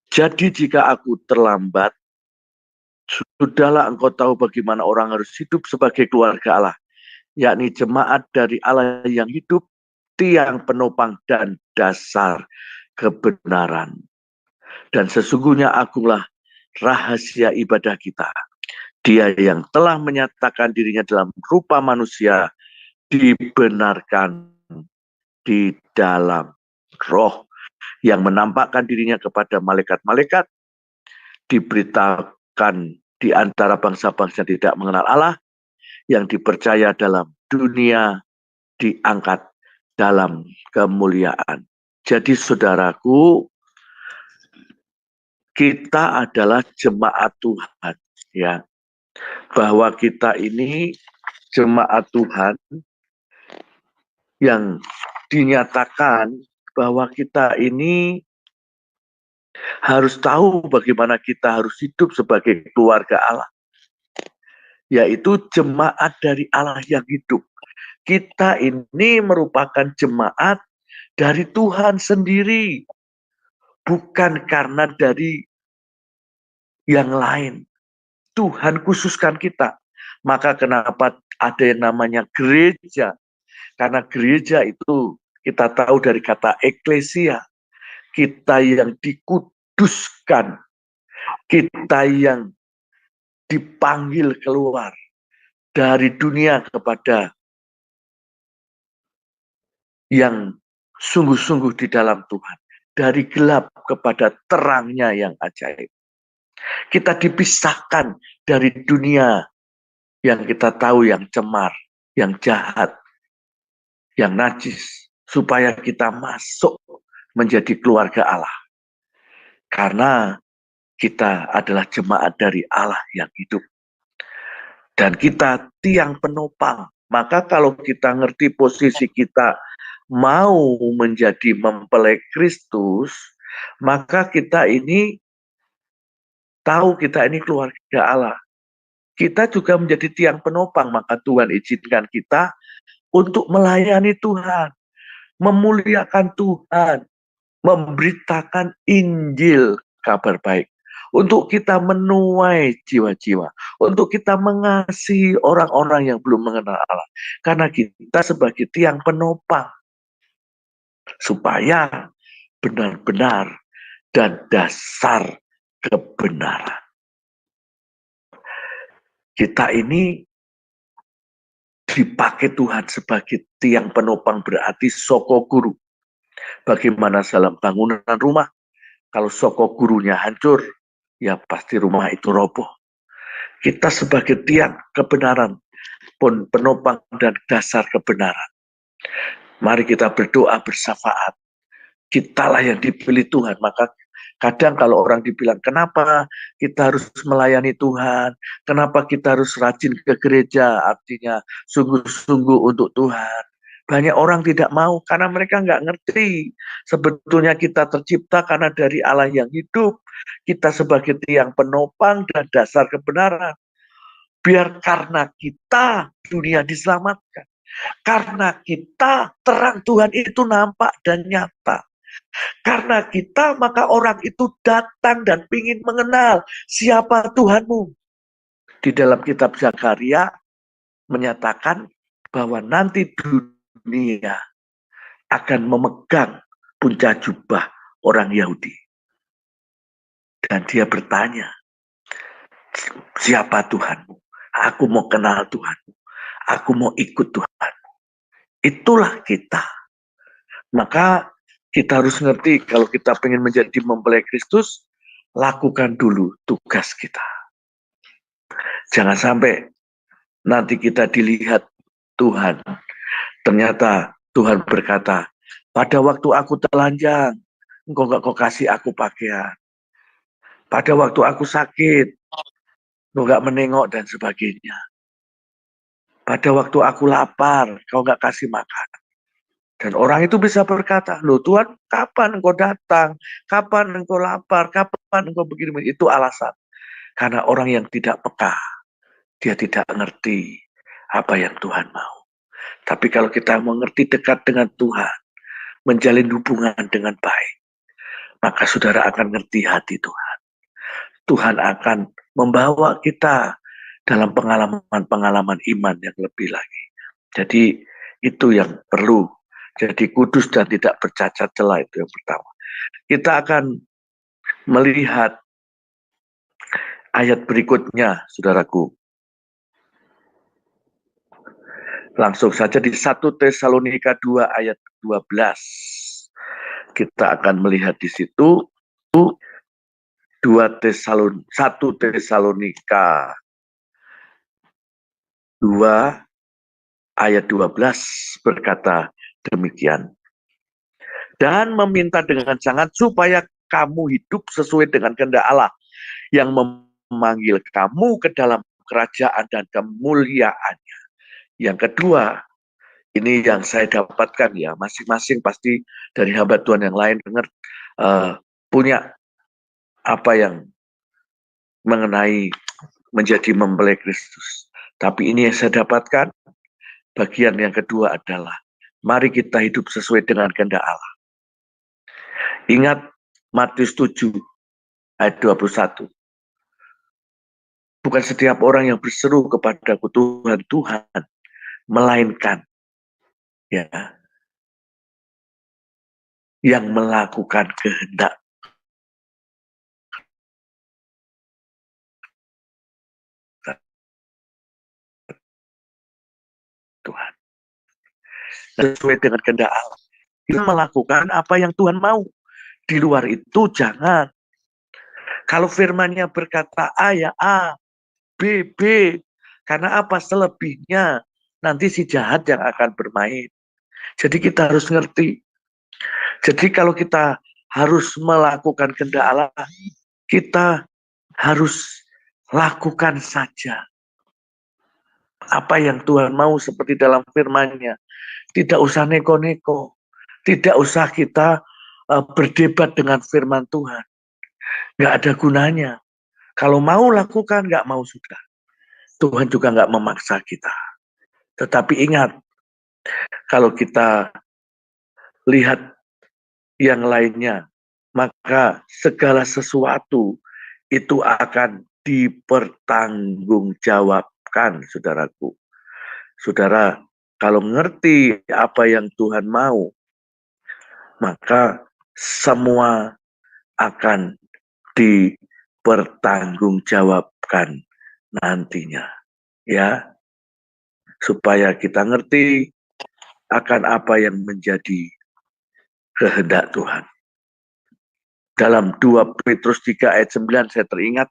jadi jika aku terlambat, sudahlah engkau tahu bagaimana orang harus hidup sebagai keluarga Allah, yakni jemaat dari Allah yang hidup, tiang penopang dan dasar kebenaran. Dan sesungguhnya akulah rahasia ibadah kita. Dia yang telah menyatakan dirinya dalam rupa manusia, dibenarkan di dalam roh, yang menampakkan dirinya kepada malaikat-malaikat, diberitakan di antara bangsa-bangsa tidak mengenal Allah, yang dipercaya dalam dunia, diangkat dalam kemuliaan. Jadi saudaraku, kita adalah jemaat Tuhan, ya. Bahwa kita ini jemaat Tuhan yang dinyatakan bahwa kita ini harus tahu bagaimana kita harus hidup sebagai keluarga Allah. Yaitu jemaat dari Allah yang hidup. Kita ini merupakan jemaat dari Tuhan sendiri. Bukan karena dari yang lain. Tuhan khususkan kita. Maka kenapa ada yang namanya gereja? Karena gereja itu kita tahu dari kata eklesia. Kita yang dikuduskan. Kita yang dipanggil keluar dari dunia kepada yang sungguh-sungguh di dalam Tuhan. Dari gelap kepada terangnya yang ajaib. Kita dipisahkan dari dunia yang kita tahu yang cemar, yang jahat, yang najis. Supaya kita masuk menjadi keluarga Allah. Karena kita adalah jemaat dari Allah yang hidup. Dan kita tiang penopang. Maka kalau kita ngerti posisi kita mau menjadi mempelai Kristus, maka kita ini tahu kita ini keluarga Allah. Kita juga menjadi tiang penopang, maka Tuhan izinkan kita untuk melayani Tuhan, memuliakan Tuhan, memberitakan Injil, kabar baik. Untuk kita menuai jiwa-jiwa. Untuk kita mengasihi orang-orang yang belum mengenal Allah. Karena kita sebagai tiang penopang. Supaya benar-benar dan dasar kebenaran. Kita ini dipakai Tuhan sebagai tiang penopang, berarti soko guru. Bagaimana dalam bangunan rumah, kalau soko gurunya hancur, ya pasti rumah itu roboh. Kita sebagai tiang kebenaran, pun penopang dan dasar kebenaran. Mari kita berdoa bersyafaat. Kitalah yang dipilih Tuhan. Maka kadang kalau orang dibilang, kenapa kita harus melayani Tuhan? Kenapa kita harus rajin ke gereja? Artinya sungguh-sungguh untuk Tuhan. Banyak orang tidak mau karena mereka nggak ngerti. Sebetulnya kita tercipta karena dari Allah yang hidup. Kita sebagai tiang penopang dan dasar kebenaran. Biar karena kita dunia diselamatkan. Karena kita, terang Tuhan itu nampak dan nyata. Karena kita, maka orang itu datang dan ingin mengenal siapa Tuhanmu. Di dalam kitab Zakaria menyatakan bahwa nanti dunia akan memegang punca jubah orang Yahudi. Dan dia bertanya, siapa Tuhanmu? Aku mau kenal Tuhanmu. Aku mau ikut Tuhanmu. Itulah kita. Maka kita harus ngerti kalau kita ingin menjadi mempelai Kristus, lakukan dulu tugas kita. Jangan sampai nanti kita dilihat Tuhan. Ternyata Tuhan berkata, pada waktu aku telanjang, engkau gak kau kasih aku pakaian. Pada waktu aku sakit, engkau gak menengok dan sebagainya. Pada waktu aku lapar, kau gak kasih makan. Dan orang itu bisa berkata, loh Tuhan, kapan engkau datang? Kapan engkau lapar? Kapan engkau begini? Itu alasan. Karena orang yang tidak peka, dia tidak ngerti apa yang Tuhan mau. Tapi kalau kita mengerti dekat dengan Tuhan, menjalin hubungan dengan baik, maka saudara akan ngerti hati Tuhan. Tuhan akan membawa kita dalam pengalaman-pengalaman iman yang lebih lagi. Jadi itu yang perlu. Jadi kudus dan tidak bercacat celah, itu yang pertama. Kita akan melihat ayat berikutnya, saudaraku. Langsung saja di 1 Tesalonika 2 ayat 12. Kita akan melihat di situ 1 Tesalonika 2 ayat 12 berkata demikian. Dan meminta dengan sangat supaya kamu hidup sesuai dengan kehendak Allah yang memanggil kamu ke dalam kerajaan dan kemuliaannya. Yang kedua, ini yang saya dapatkan ya, masing-masing pasti dari hamba Tuhan yang lain dengar punya apa yang mengenai menjadi mempelai Kristus. Tapi ini yang saya dapatkan, bagian yang kedua adalah mari kita hidup sesuai dengan kehendak Allah. Ingat Matius 7 ayat 21. Bukan setiap orang yang berseru kepadaku Tuhan, Tuhan, melainkan ya yang melakukan kehendak Tuhan. Sesuai dengan kehendak Allah. Kita melakukan apa yang Tuhan mau. Di luar itu jangan. Kalau firman-Nya berkata A ya A, B, B. Karena apa? Selebihnya nanti si jahat yang akan bermain. Jadi kita harus ngerti. Jadi kalau kita harus melakukan kehendak Allah, kita harus lakukan saja apa yang Tuhan mau seperti dalam firman-Nya. Tidak usah neko-neko. Tidak usah kita berdebat dengan firman Tuhan. Nggak ada gunanya. Kalau mau lakukan, nggak mau sudah. Tuhan juga nggak memaksa kita. Tetapi ingat, kalau kita lihat yang lainnya, maka segala sesuatu itu akan dipertanggungjawabkan, saudaraku. Saudara, kalau mengerti apa yang Tuhan mau, maka semua akan dipertanggungjawabkan nantinya. Ya, supaya kita ngerti akan apa yang menjadi kehendak Tuhan. Dalam 2 Petrus 3 ayat 9 saya teringat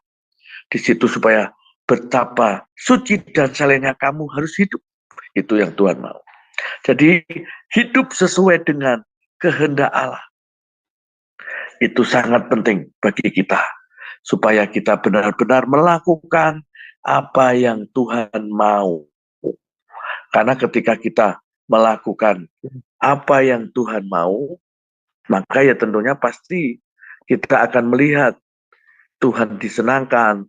di situ supaya betapa suci dan salehnya kamu harus hidup. Itu yang Tuhan mau. Jadi hidup sesuai dengan kehendak Allah. Itu sangat penting bagi kita. Supaya kita benar-benar melakukan apa yang Tuhan mau. Karena ketika kita melakukan apa yang Tuhan mau, maka ya tentunya pasti kita akan melihat Tuhan disenangkan,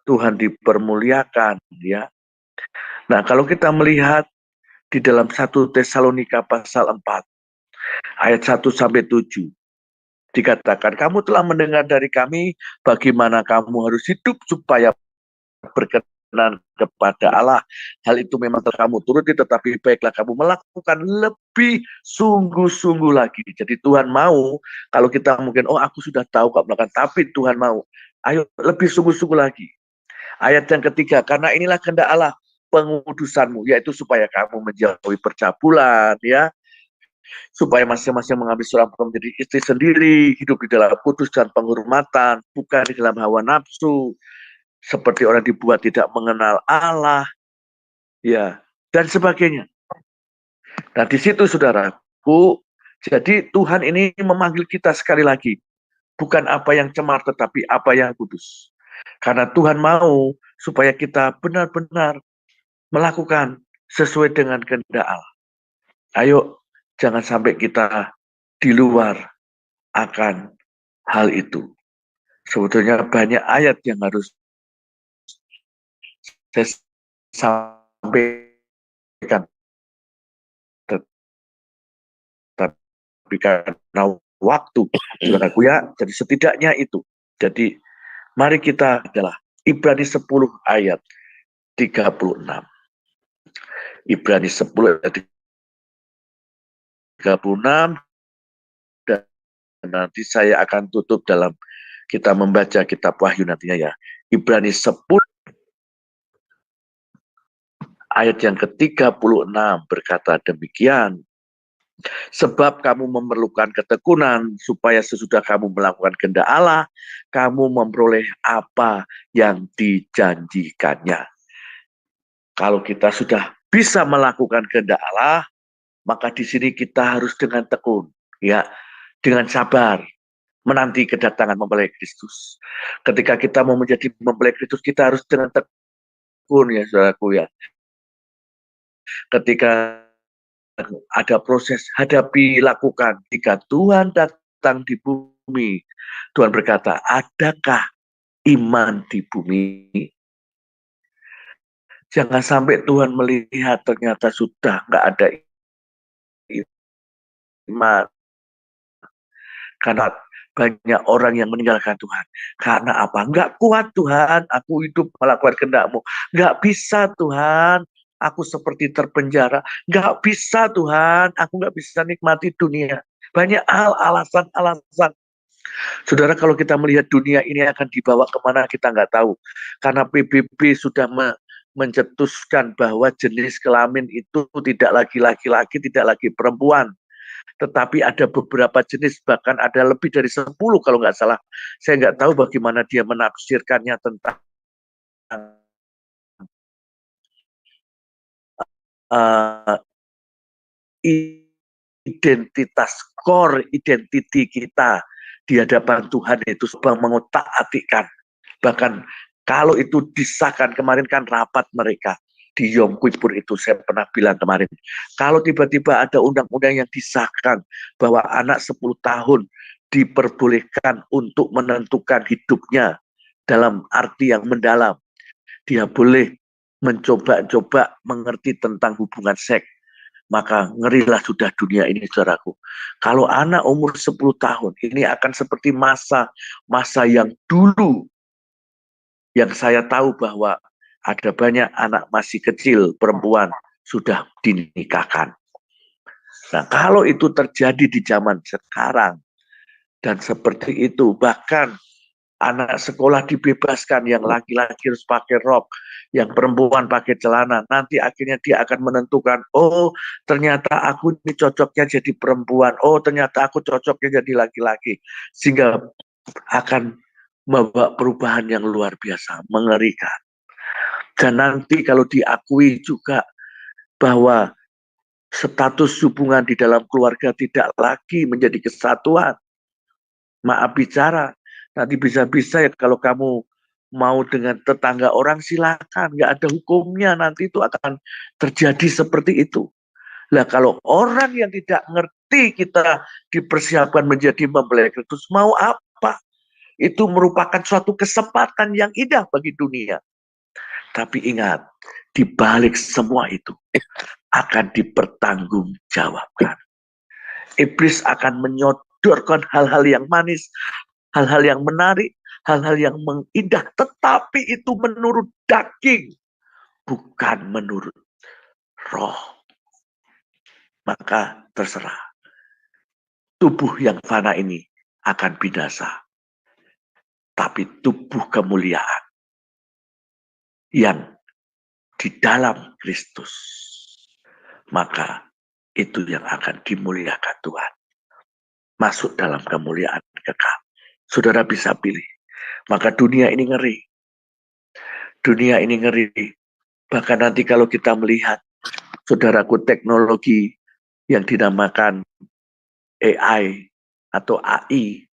Tuhan dipermuliakan, ya. Nah, kalau kita melihat di dalam 1 Tesalonika pasal 4 ayat 1 sampai 7. Dikatakan, kamu telah mendengar dari kami bagaimana kamu harus hidup supaya berkenan kepada Allah. Hal itu memang telah kamu turuti, tetapi baiklah kamu melakukan lebih sungguh-sungguh lagi. Jadi Tuhan mau, kalau kita mungkin, oh aku sudah tahu kok melakukan, tapi Tuhan mau, ayo lebih sungguh-sungguh lagi. Ayat yang ketiga, karena inilah kehendak Allah pengudusanmu, yaitu supaya kamu menjauhi percabulan, ya, supaya masing-masing mengambil seorang menjadi istri sendiri, hidup di dalam kudus dan penghormatan, bukan di dalam hawa nafsu, seperti orang dibuat tidak mengenal Allah, ya, dan sebagainya. Nah, di situ saudaraku, jadi Tuhan ini memanggil kita sekali lagi, bukan apa yang cemar, tetapi apa yang kudus. Karena Tuhan mau supaya kita benar-benar melakukan sesuai dengan kehendak Allah. Ayo, jangan sampai kita di luar akan hal itu. Sebetulnya banyak ayat yang harus saya sampaikan, tapi karena waktu, saudaraku ya, jadi setidaknya itu. Jadi mari kita adalah Ibrani 10 ayat 36. Ibrani 10 ayat 36, dan nanti saya akan tutup dalam kita membaca kitab Wahyu nantinya ya. Ibrani 10 ayat yang ke-36 berkata demikian. Sebab kamu memerlukan ketekunan supaya sesudah kamu melakukan kehendak Allah, kamu memperoleh apa yang dijanjikannya. Kalau kita sudah bisa melakukan kehendak Allah, maka di sini kita harus dengan tekun, ya, dengan sabar menanti kedatangan mempelai Kristus. Ketika kita mau menjadi mempelai Kristus, kita harus dengan tekun, ya saudaraku ya. Ketika ada proses, hadapi, lakukan. Jika Tuhan datang di bumi, Tuhan berkata, adakah iman di bumi? Jangan sampai Tuhan melihat ternyata sudah nggak ada iman. Karena banyak orang yang meninggalkan Tuhan. Karena apa? Nggak kuat Tuhan, aku hidup melakukan kehendak-Mu. Nggak bisa Tuhan, aku seperti terpenjara. Nggak bisa Tuhan, aku nggak bisa nikmati dunia. Banyak hal, alasan-alasan. Saudara, kalau kita melihat dunia ini akan dibawa kemana kita nggak tahu. Karena PBB sudah mencetuskan bahwa jenis kelamin itu tidak lagi laki-laki, tidak lagi perempuan. Tetapi ada beberapa jenis, bahkan ada lebih dari 10 kalau nggak salah. Saya nggak tahu bagaimana dia menafsirkannya tentang identitas, core identity kita di hadapan Tuhan itu sebab mengotak-atikkan. Bahkan kalau itu disahkan, kemarin kan rapat mereka di Yom Kippur itu, saya pernah bilang kemarin, kalau tiba-tiba ada undang-undang yang disahkan bahwa anak 10 tahun diperbolehkan untuk menentukan hidupnya dalam arti yang mendalam, dia boleh mencoba-coba mengerti tentang hubungan seks, maka ngerilah sudah dunia ini, saudaraku. Kalau anak umur 10 tahun, ini akan seperti masa yang dulu, yang saya tahu bahwa ada banyak anak masih kecil, perempuan, sudah dinikahkan. Nah, kalau itu terjadi di zaman sekarang, dan seperti itu, bahkan anak sekolah dibebaskan, yang laki-laki harus pakai rok, yang perempuan pakai celana, nanti akhirnya dia akan menentukan, oh ternyata aku ini cocoknya jadi perempuan, oh ternyata aku cocoknya jadi laki-laki, sehingga akan membawa perubahan yang luar biasa, mengerikan. Dan nanti kalau diakui juga bahwa status hubungan di dalam keluarga tidak lagi menjadi kesatuan, maaf bicara, nanti bisa-bisa ya kalau kamu mau dengan tetangga orang silakan, nggak ada hukumnya, nanti itu akan terjadi seperti itu. Lah kalau orang yang tidak ngerti kita dipersiapkan menjadi mempelai Kristus, mau apa? Itu merupakan suatu kesempatan yang indah bagi dunia. Tapi ingat, di balik semua itu, akan dipertanggungjawabkan. Iblis akan menyodorkan hal-hal yang manis, hal-hal yang menarik, hal-hal yang mengindah, tetapi itu menurut daging, bukan menurut roh. Maka terserah. Tubuh yang fana ini akan binasa. Tapi tubuh kemuliaan yang di dalam Kristus, maka itu yang akan dimuliakan Tuhan. Masuk dalam kemuliaan kekal. Saudara bisa pilih. Maka dunia ini ngeri. Dunia ini ngeri. Bahkan nanti kalau kita melihat, saudaraku, teknologi yang dinamakan AI atau AI,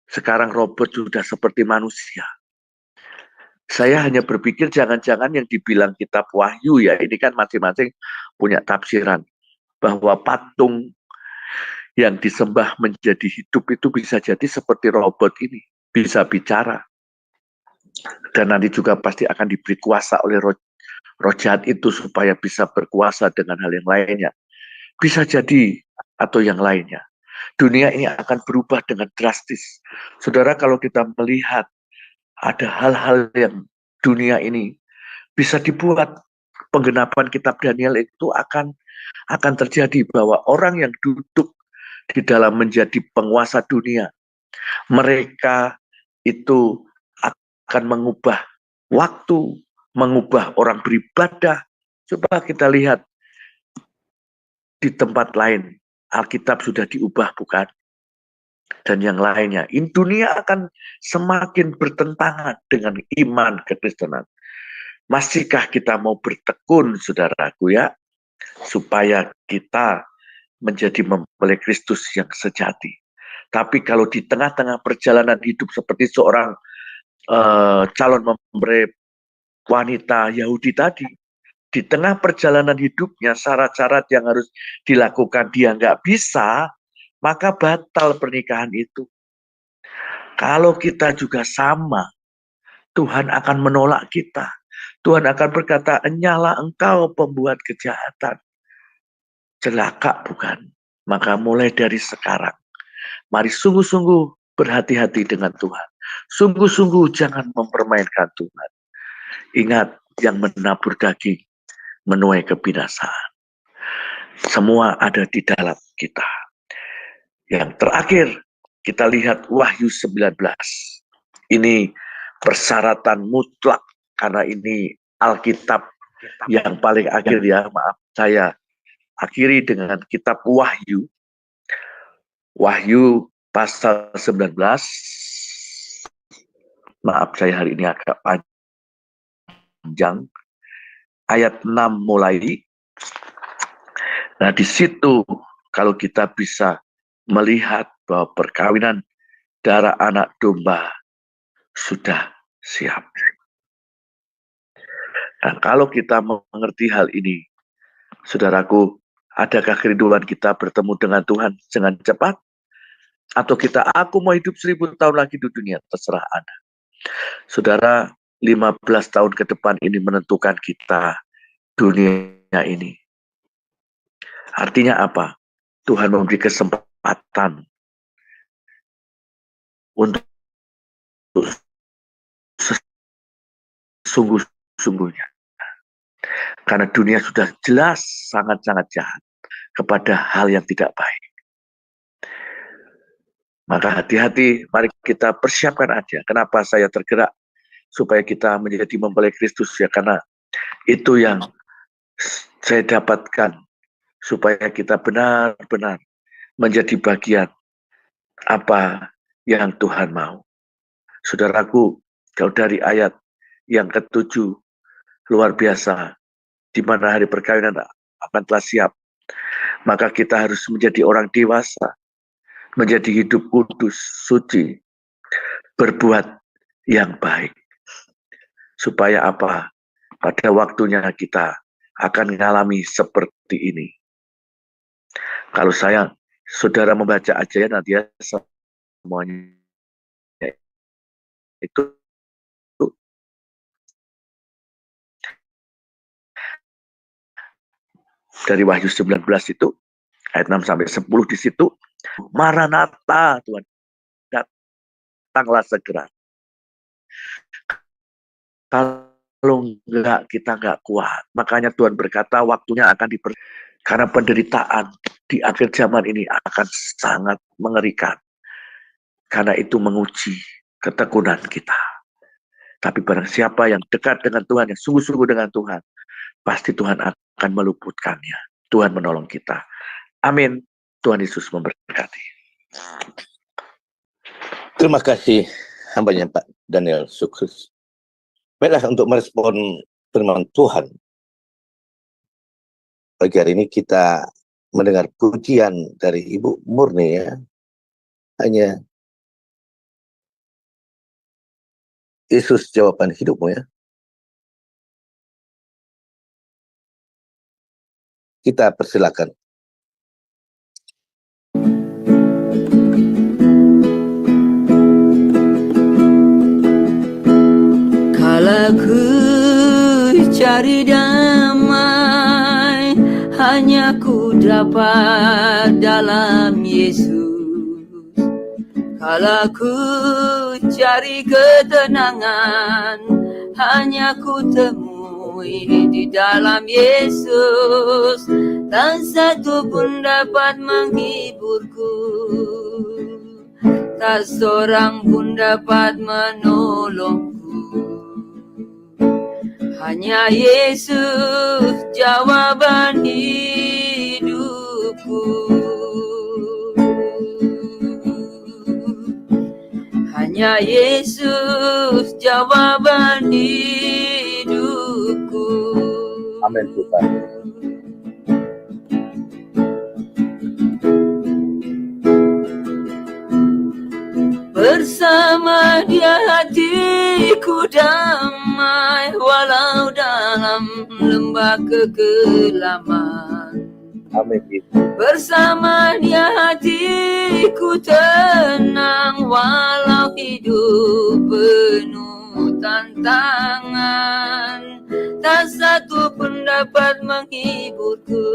sekarang robot sudah seperti manusia. Saya hanya berpikir jangan-jangan yang dibilang kitab Wahyu ya, ini kan masing-masing punya tafsiran. Bahwa patung yang disembah menjadi hidup itu bisa jadi seperti robot ini. Bisa bicara. Dan nanti juga pasti akan diberi kuasa oleh roh jahat itu supaya bisa berkuasa dengan hal yang lainnya. Bisa jadi atau yang lainnya. Dunia ini akan berubah dengan drastis. Saudara, kalau kita melihat ada hal-hal yang dunia ini bisa dibuat, penggenapan kitab Daniel itu akan terjadi bahwa orang yang duduk di dalam menjadi penguasa dunia, mereka itu akan mengubah waktu, mengubah orang beribadah. Coba kita lihat di tempat lain, Alkitab sudah diubah, bukan? Dan yang lainnya. Dunia akan semakin bertentangan dengan iman kekristenan. Masihkah kita mau bertekun, saudaraku ya, supaya kita menjadi mempelai Kristus yang sejati. Tapi kalau di tengah-tengah perjalanan hidup seperti seorang calon mempelai wanita Yahudi tadi, di tengah perjalanan hidupnya, syarat-syarat yang harus dilakukan dia nggak bisa, maka batal pernikahan itu. Kalau kita juga sama, Tuhan akan menolak kita. Tuhan akan berkata, "Nyala engkau pembuat kejahatan." Celaka, bukan? Maka mulai dari sekarang, mari sungguh-sungguh berhati-hati dengan Tuhan. Sungguh-sungguh jangan mempermainkan Tuhan. Ingat, yang menabur daging menuai kebinasaan. Semua ada di dalam kita. Yang terakhir, kita lihat Wahyu 19. Ini persyaratan mutlak, karena ini Alkitab yang paling akhir ya. Maaf, saya akhiri dengan kitab Wahyu. Wahyu pasal 19. Maaf, saya hari ini agak panjang. Ayat 6 mulai. Nah, di situ kalau kita bisa melihat bahwa perkawinan darah anak domba sudah siap. Dan kalau kita mengerti hal ini, saudaraku, adakah kerinduan kita bertemu dengan Tuhan dengan cepat? Atau aku mau hidup 1000 tahun lagi di dunia, terserah Anda. Saudara, 15 tahun ke depan ini menentukan kita dunia ini. Artinya apa? Tuhan memberi kesempatan untuk sesungguh-sungguhnya. Karena dunia sudah jelas sangat-sangat jahat kepada hal yang tidak baik. Maka hati-hati, mari kita persiapkan aja. Kenapa saya tergerak? Supaya kita menjadi mempelai Kristus ya, karena itu yang saya dapatkan. Supaya kita benar-benar menjadi bagian apa yang Tuhan mau. Saudaraku, kalau dari ayat yang ke-7, luar biasa, di mana hari perkawinan akan telah siap. Maka kita harus menjadi orang dewasa, menjadi hidup kudus, suci, berbuat yang baik. Supaya apa? Pada waktunya kita akan mengalami seperti ini. Kalau saudara membaca aja ya nanti ya, semuanya itu dari Wahyu 19 itu, ayat 6 sampai 10 di situ, Maranatha, Tuhan, datanglah segera. Kalau kita nggak kuat, makanya Tuhan berkata waktunya akan karena penderitaan di akhir zaman ini akan sangat mengerikan. Karena itu menguji ketekunan kita. Tapi barang siapa yang dekat dengan Tuhan, yang sungguh-sungguh dengan Tuhan, pasti Tuhan akan meluputkannya. Tuhan menolong kita. Amin. Tuhan Yesus memberkati. Terima kasih hambanya Pak Daniel Sukses. Baiklah, untuk merespon firman Tuhan, pagi hari ini kita mendengar pujian dari Ibu Murni ya. Hanya Yesus jawaban hidupmu ya. Kita persilakan. Kala ku cari damai, hanya ku dapat dalam Yesus. Kala ku cari ketenangan, hanya ku temui di dalam Yesus. Tak satu pun dapat menghiburku, tak seorang pun dapat menolongku. Hanya Yesus jawaban hidupku. Hanya Yesus jawaban hidupku. Amin Tuhan. Bersama Dia hatiku damai, walau dalam lembah kekelaman. Amin. Bersama Dia hatiku tenang, walau hidup penuh tantangan. Tak satu pun dapat menghiburku,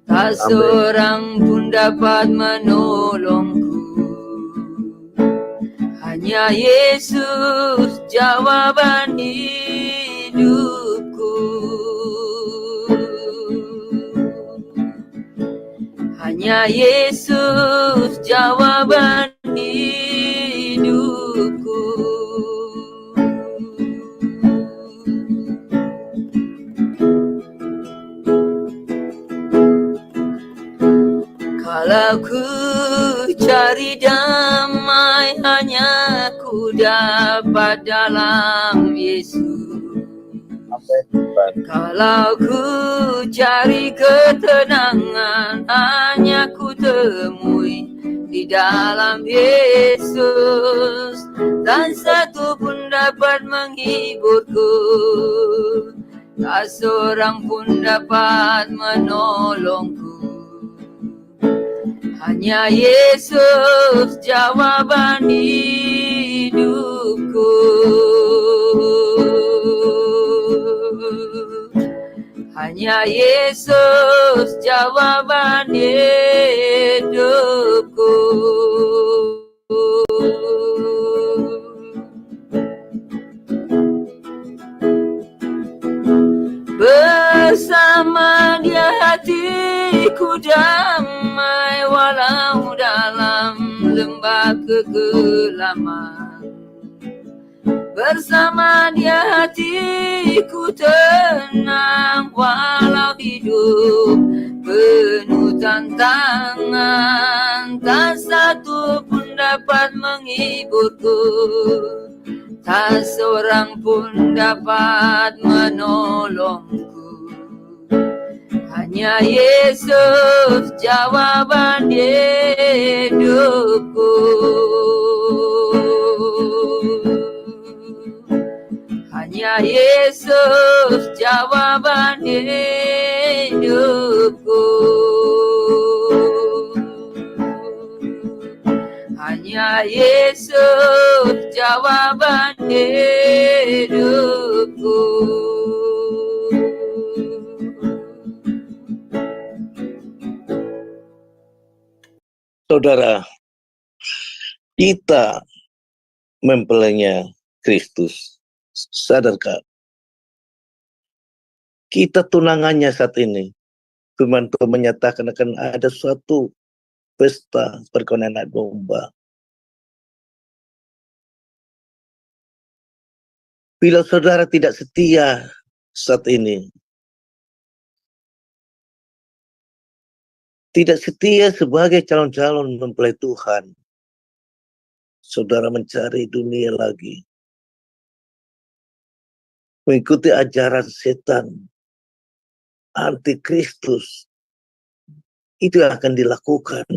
tak seorang pun dapat menolongku. Hanya Yesus jawaban hidupku. Hanya Yesus jawaban hidupku. Kalau ku cari damai, hanya ku dapat dalam Yesus. Kalau ku cari ketenangan, hanya ku temui di dalam Yesus. Tak satu pun dapat menghiburku, tak seorang pun dapat menolongku. Hanya Yesus jawaban hidupku. Hanya Yesus jawaban hidupku. Bersama Dia hatiku damai, walau dalam lembah kekelaman. Bersama Dia hatiku tenang, walau hidup penuh tantangan. Tak satu pun dapat menghiburku, tak seorang pun dapat menolongku. Hanya Yesus jawaban hidupku. Hanya Yesus jawaban hidupku. Hanya Yesus jawaban hidupku. Saudara, kita mempelainya Kristus. Sadarkah? Kita tunangannya saat ini. Firman Tuhan menyatakan akan ada suatu pesta perkawinan anak domba. Bila saudara tidak setia saat ini, tidak setia sebagai calon-calon mempelai Tuhan, saudara mencari dunia lagi, mengikuti ajaran setan, antikristus, itu yang akan dilakukan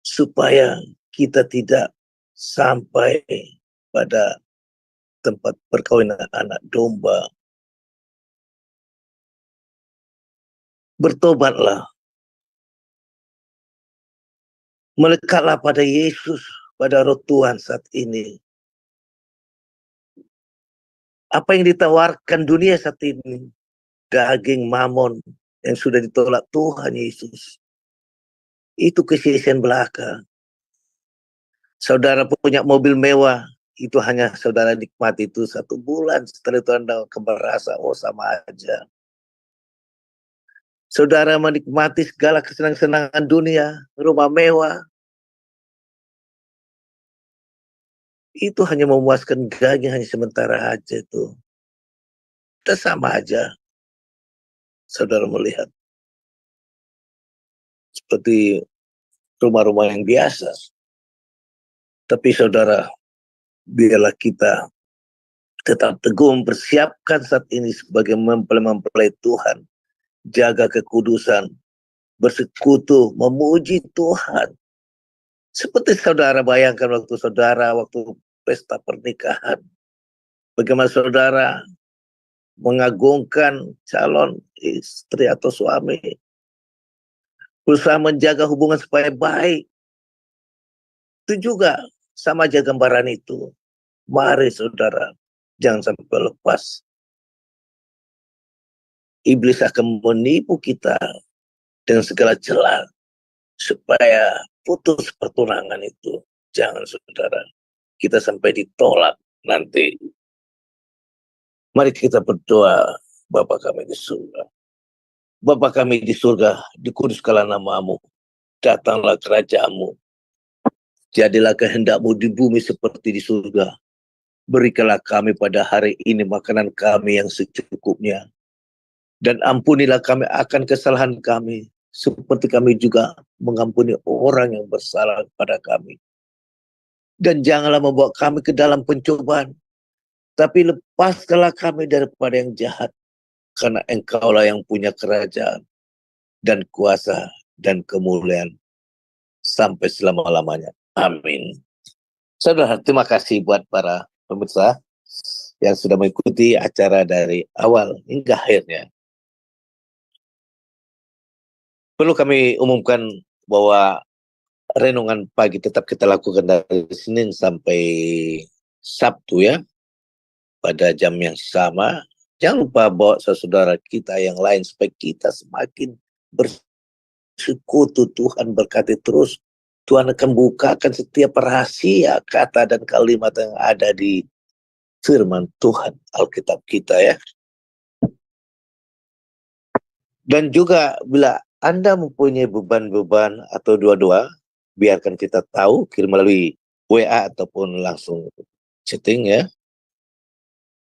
supaya kita tidak sampai pada tempat perkawinan anak domba. Bertobatlah, melekatlah pada Yesus, pada Roh Tuhan saat ini. Apa yang ditawarkan dunia saat ini, daging mamon yang sudah ditolak Tuhan Yesus, itu kesia-siaan belaka. Saudara punya mobil mewah, itu hanya saudara nikmati itu 1 bulan, setelah itu Anda merasa, oh sama aja. Saudara menikmati segala kesenangan dunia, rumah mewah, itu hanya memuaskan daging, hanya sementara aja itu. Kita sama aja. Saudara melihat seperti rumah-rumah yang biasa. Tapi saudara, biarlah kita tetap teguh mempersiapkan saat ini sebagai mempelai Tuhan. Jaga kekudusan, bersekutu, memuji Tuhan. Seperti saudara bayangkan waktu pesta pernikahan. Bagaimana saudara mengagungkan calon istri atau suami. Berusaha menjaga hubungan supaya baik. Itu juga sama aja gambaran itu. Mari saudara, jangan sampai lepas. Iblis akan menipu kita dengan segala celah supaya putus pertunangan itu. Jangan saudara, kita sampai ditolak nanti. Mari kita berdoa, Bapa kami di surga. Bapa kami di surga, dikuduskanlah nama-Mu. Datanglah kerajaan-Mu. Jadilah kehendak-Mu di bumi seperti di surga. Berikanlah kami pada hari ini makanan kami yang secukupnya. Dan ampunilah kami akan kesalahan kami, seperti kami juga mengampuni orang yang bersalah kepada kami. Dan janganlah membawa kami ke dalam pencobaan, tapi lepaskanlah kami daripada yang jahat, karena Engkaulah yang punya kerajaan, dan kuasa, dan kemuliaan, sampai selama-lamanya. Amin. Saudara, terima kasih buat para pemirsa yang sudah mengikuti acara dari awal hingga akhirnya. Perlu kami umumkan bahwa renungan pagi tetap kita lakukan dari Senin sampai Sabtu ya, pada jam yang sama. Jangan lupa bawa saudara kita yang lain supaya kita semakin bersekutu. Tuhan berkati terus. Tuhan akan bukakan setiap rahasia kata dan kalimat yang ada di firman Tuhan Alkitab kita ya. Dan juga bila Anda mempunyai beban-beban atau dua-dua, biarkan kita tahu, kirim melalui WA ataupun langsung chatting ya.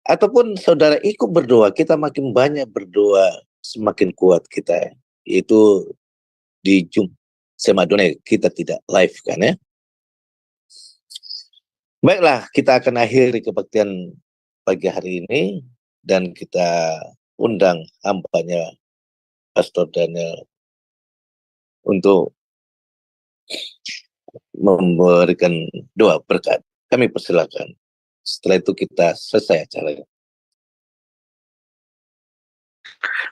Ataupun saudara ikut berdoa, kita makin banyak berdoa, semakin kuat kita. Yaitu di Zoom Semadone, kita tidak live kan ya. Baiklah, kita akan akhiri kebaktian pagi hari ini. Dan kita undang hambanya Pastor Daniel untuk memberikan doa berkat. Kami persilakan. Setelah itu kita selesai acaranya.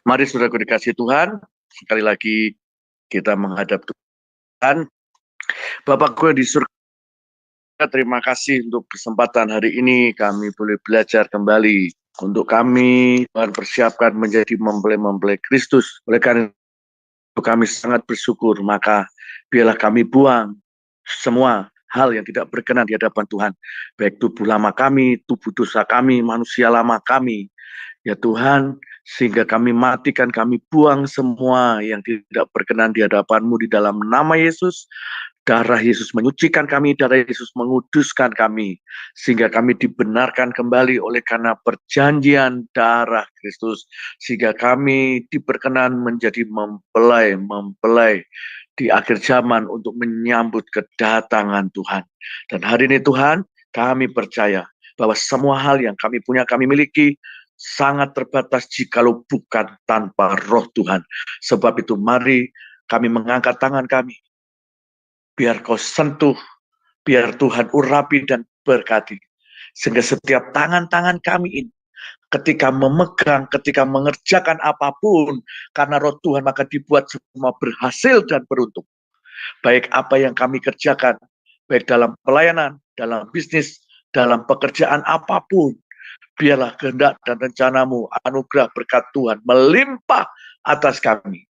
Mari saudaraku dikasih Tuhan, sekali lagi kita menghadap Tuhan. Bapakku yang di surga, terima kasih untuk kesempatan hari ini kami boleh belajar kembali. Untuk kami, Tuhan persiapkan menjadi mempelai-mempelai Kristus. Oleh karena itu kami sangat bersyukur, maka biarlah kami buang semua hal yang tidak berkenan di hadapan Tuhan, baik tubuh lama kami, tubuh dosa kami, manusia lama kami, ya Tuhan, sehingga kami matikan, kami buang semua yang tidak berkenan di hadapan-Mu di dalam nama Yesus. Darah Yesus menyucikan kami, darah Yesus menguduskan kami, sehingga kami dibenarkan kembali oleh karena perjanjian darah Kristus, sehingga kami diperkenan menjadi mempelai di akhir zaman untuk menyambut kedatangan Tuhan. Dan hari ini Tuhan, kami percaya bahwa semua hal yang kami punya, kami miliki, sangat terbatas jikalau bukan tanpa roh Tuhan. Sebab itu mari kami mengangkat tangan kami, biar Kau sentuh, biar Tuhan urapi dan berkati. Sehingga setiap tangan-tangan kami ini, ketika memegang, ketika mengerjakan apapun, karena roh Tuhan maka dibuat semua berhasil dan beruntung. Baik apa yang kami kerjakan, baik dalam pelayanan, dalam bisnis, dalam pekerjaan apapun, biarlah kehendak dan rencana-Mu, anugerah berkat Tuhan melimpah atas kami.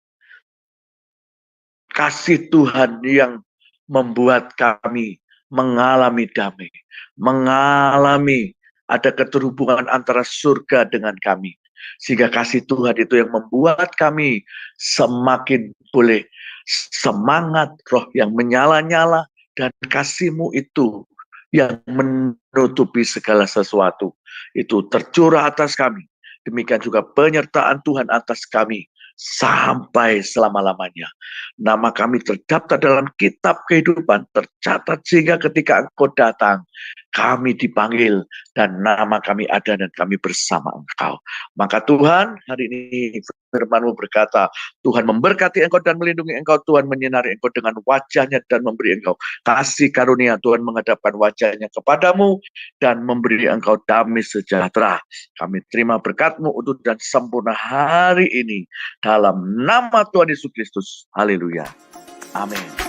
Kasih Tuhan yang membuat kami mengalami damai, mengalami ada keterhubungan antara surga dengan kami. Sehingga kasih Tuhan itu yang membuat kami semakin boleh semangat, roh yang menyala-nyala, dan kasih-Mu itu yang menutupi segala sesuatu. Itu tercurah atas kami. Demikian juga penyertaan Tuhan atas kami sampai selama-lamanya. Nama kami terdaftar dalam kitab kehidupan, tercatat sehingga ketika Engkau datang, kami dipanggil dan nama kami ada dan kami bersama Engkau. Maka Tuhan, hari ini firman-Mu berkata, Tuhan memberkati Engkau dan melindungi Engkau, Tuhan menyinari Engkau dengan wajah-Nya dan memberi Engkau kasih karunia. Tuhan menghadapkan wajah-Nya kepadamu dan memberi Engkau damai sejahtera. Kami terima berkat-Mu untuk dan sempurna hari ini dalam nama Tuhan Yesus Kristus. Haleluya. Amin.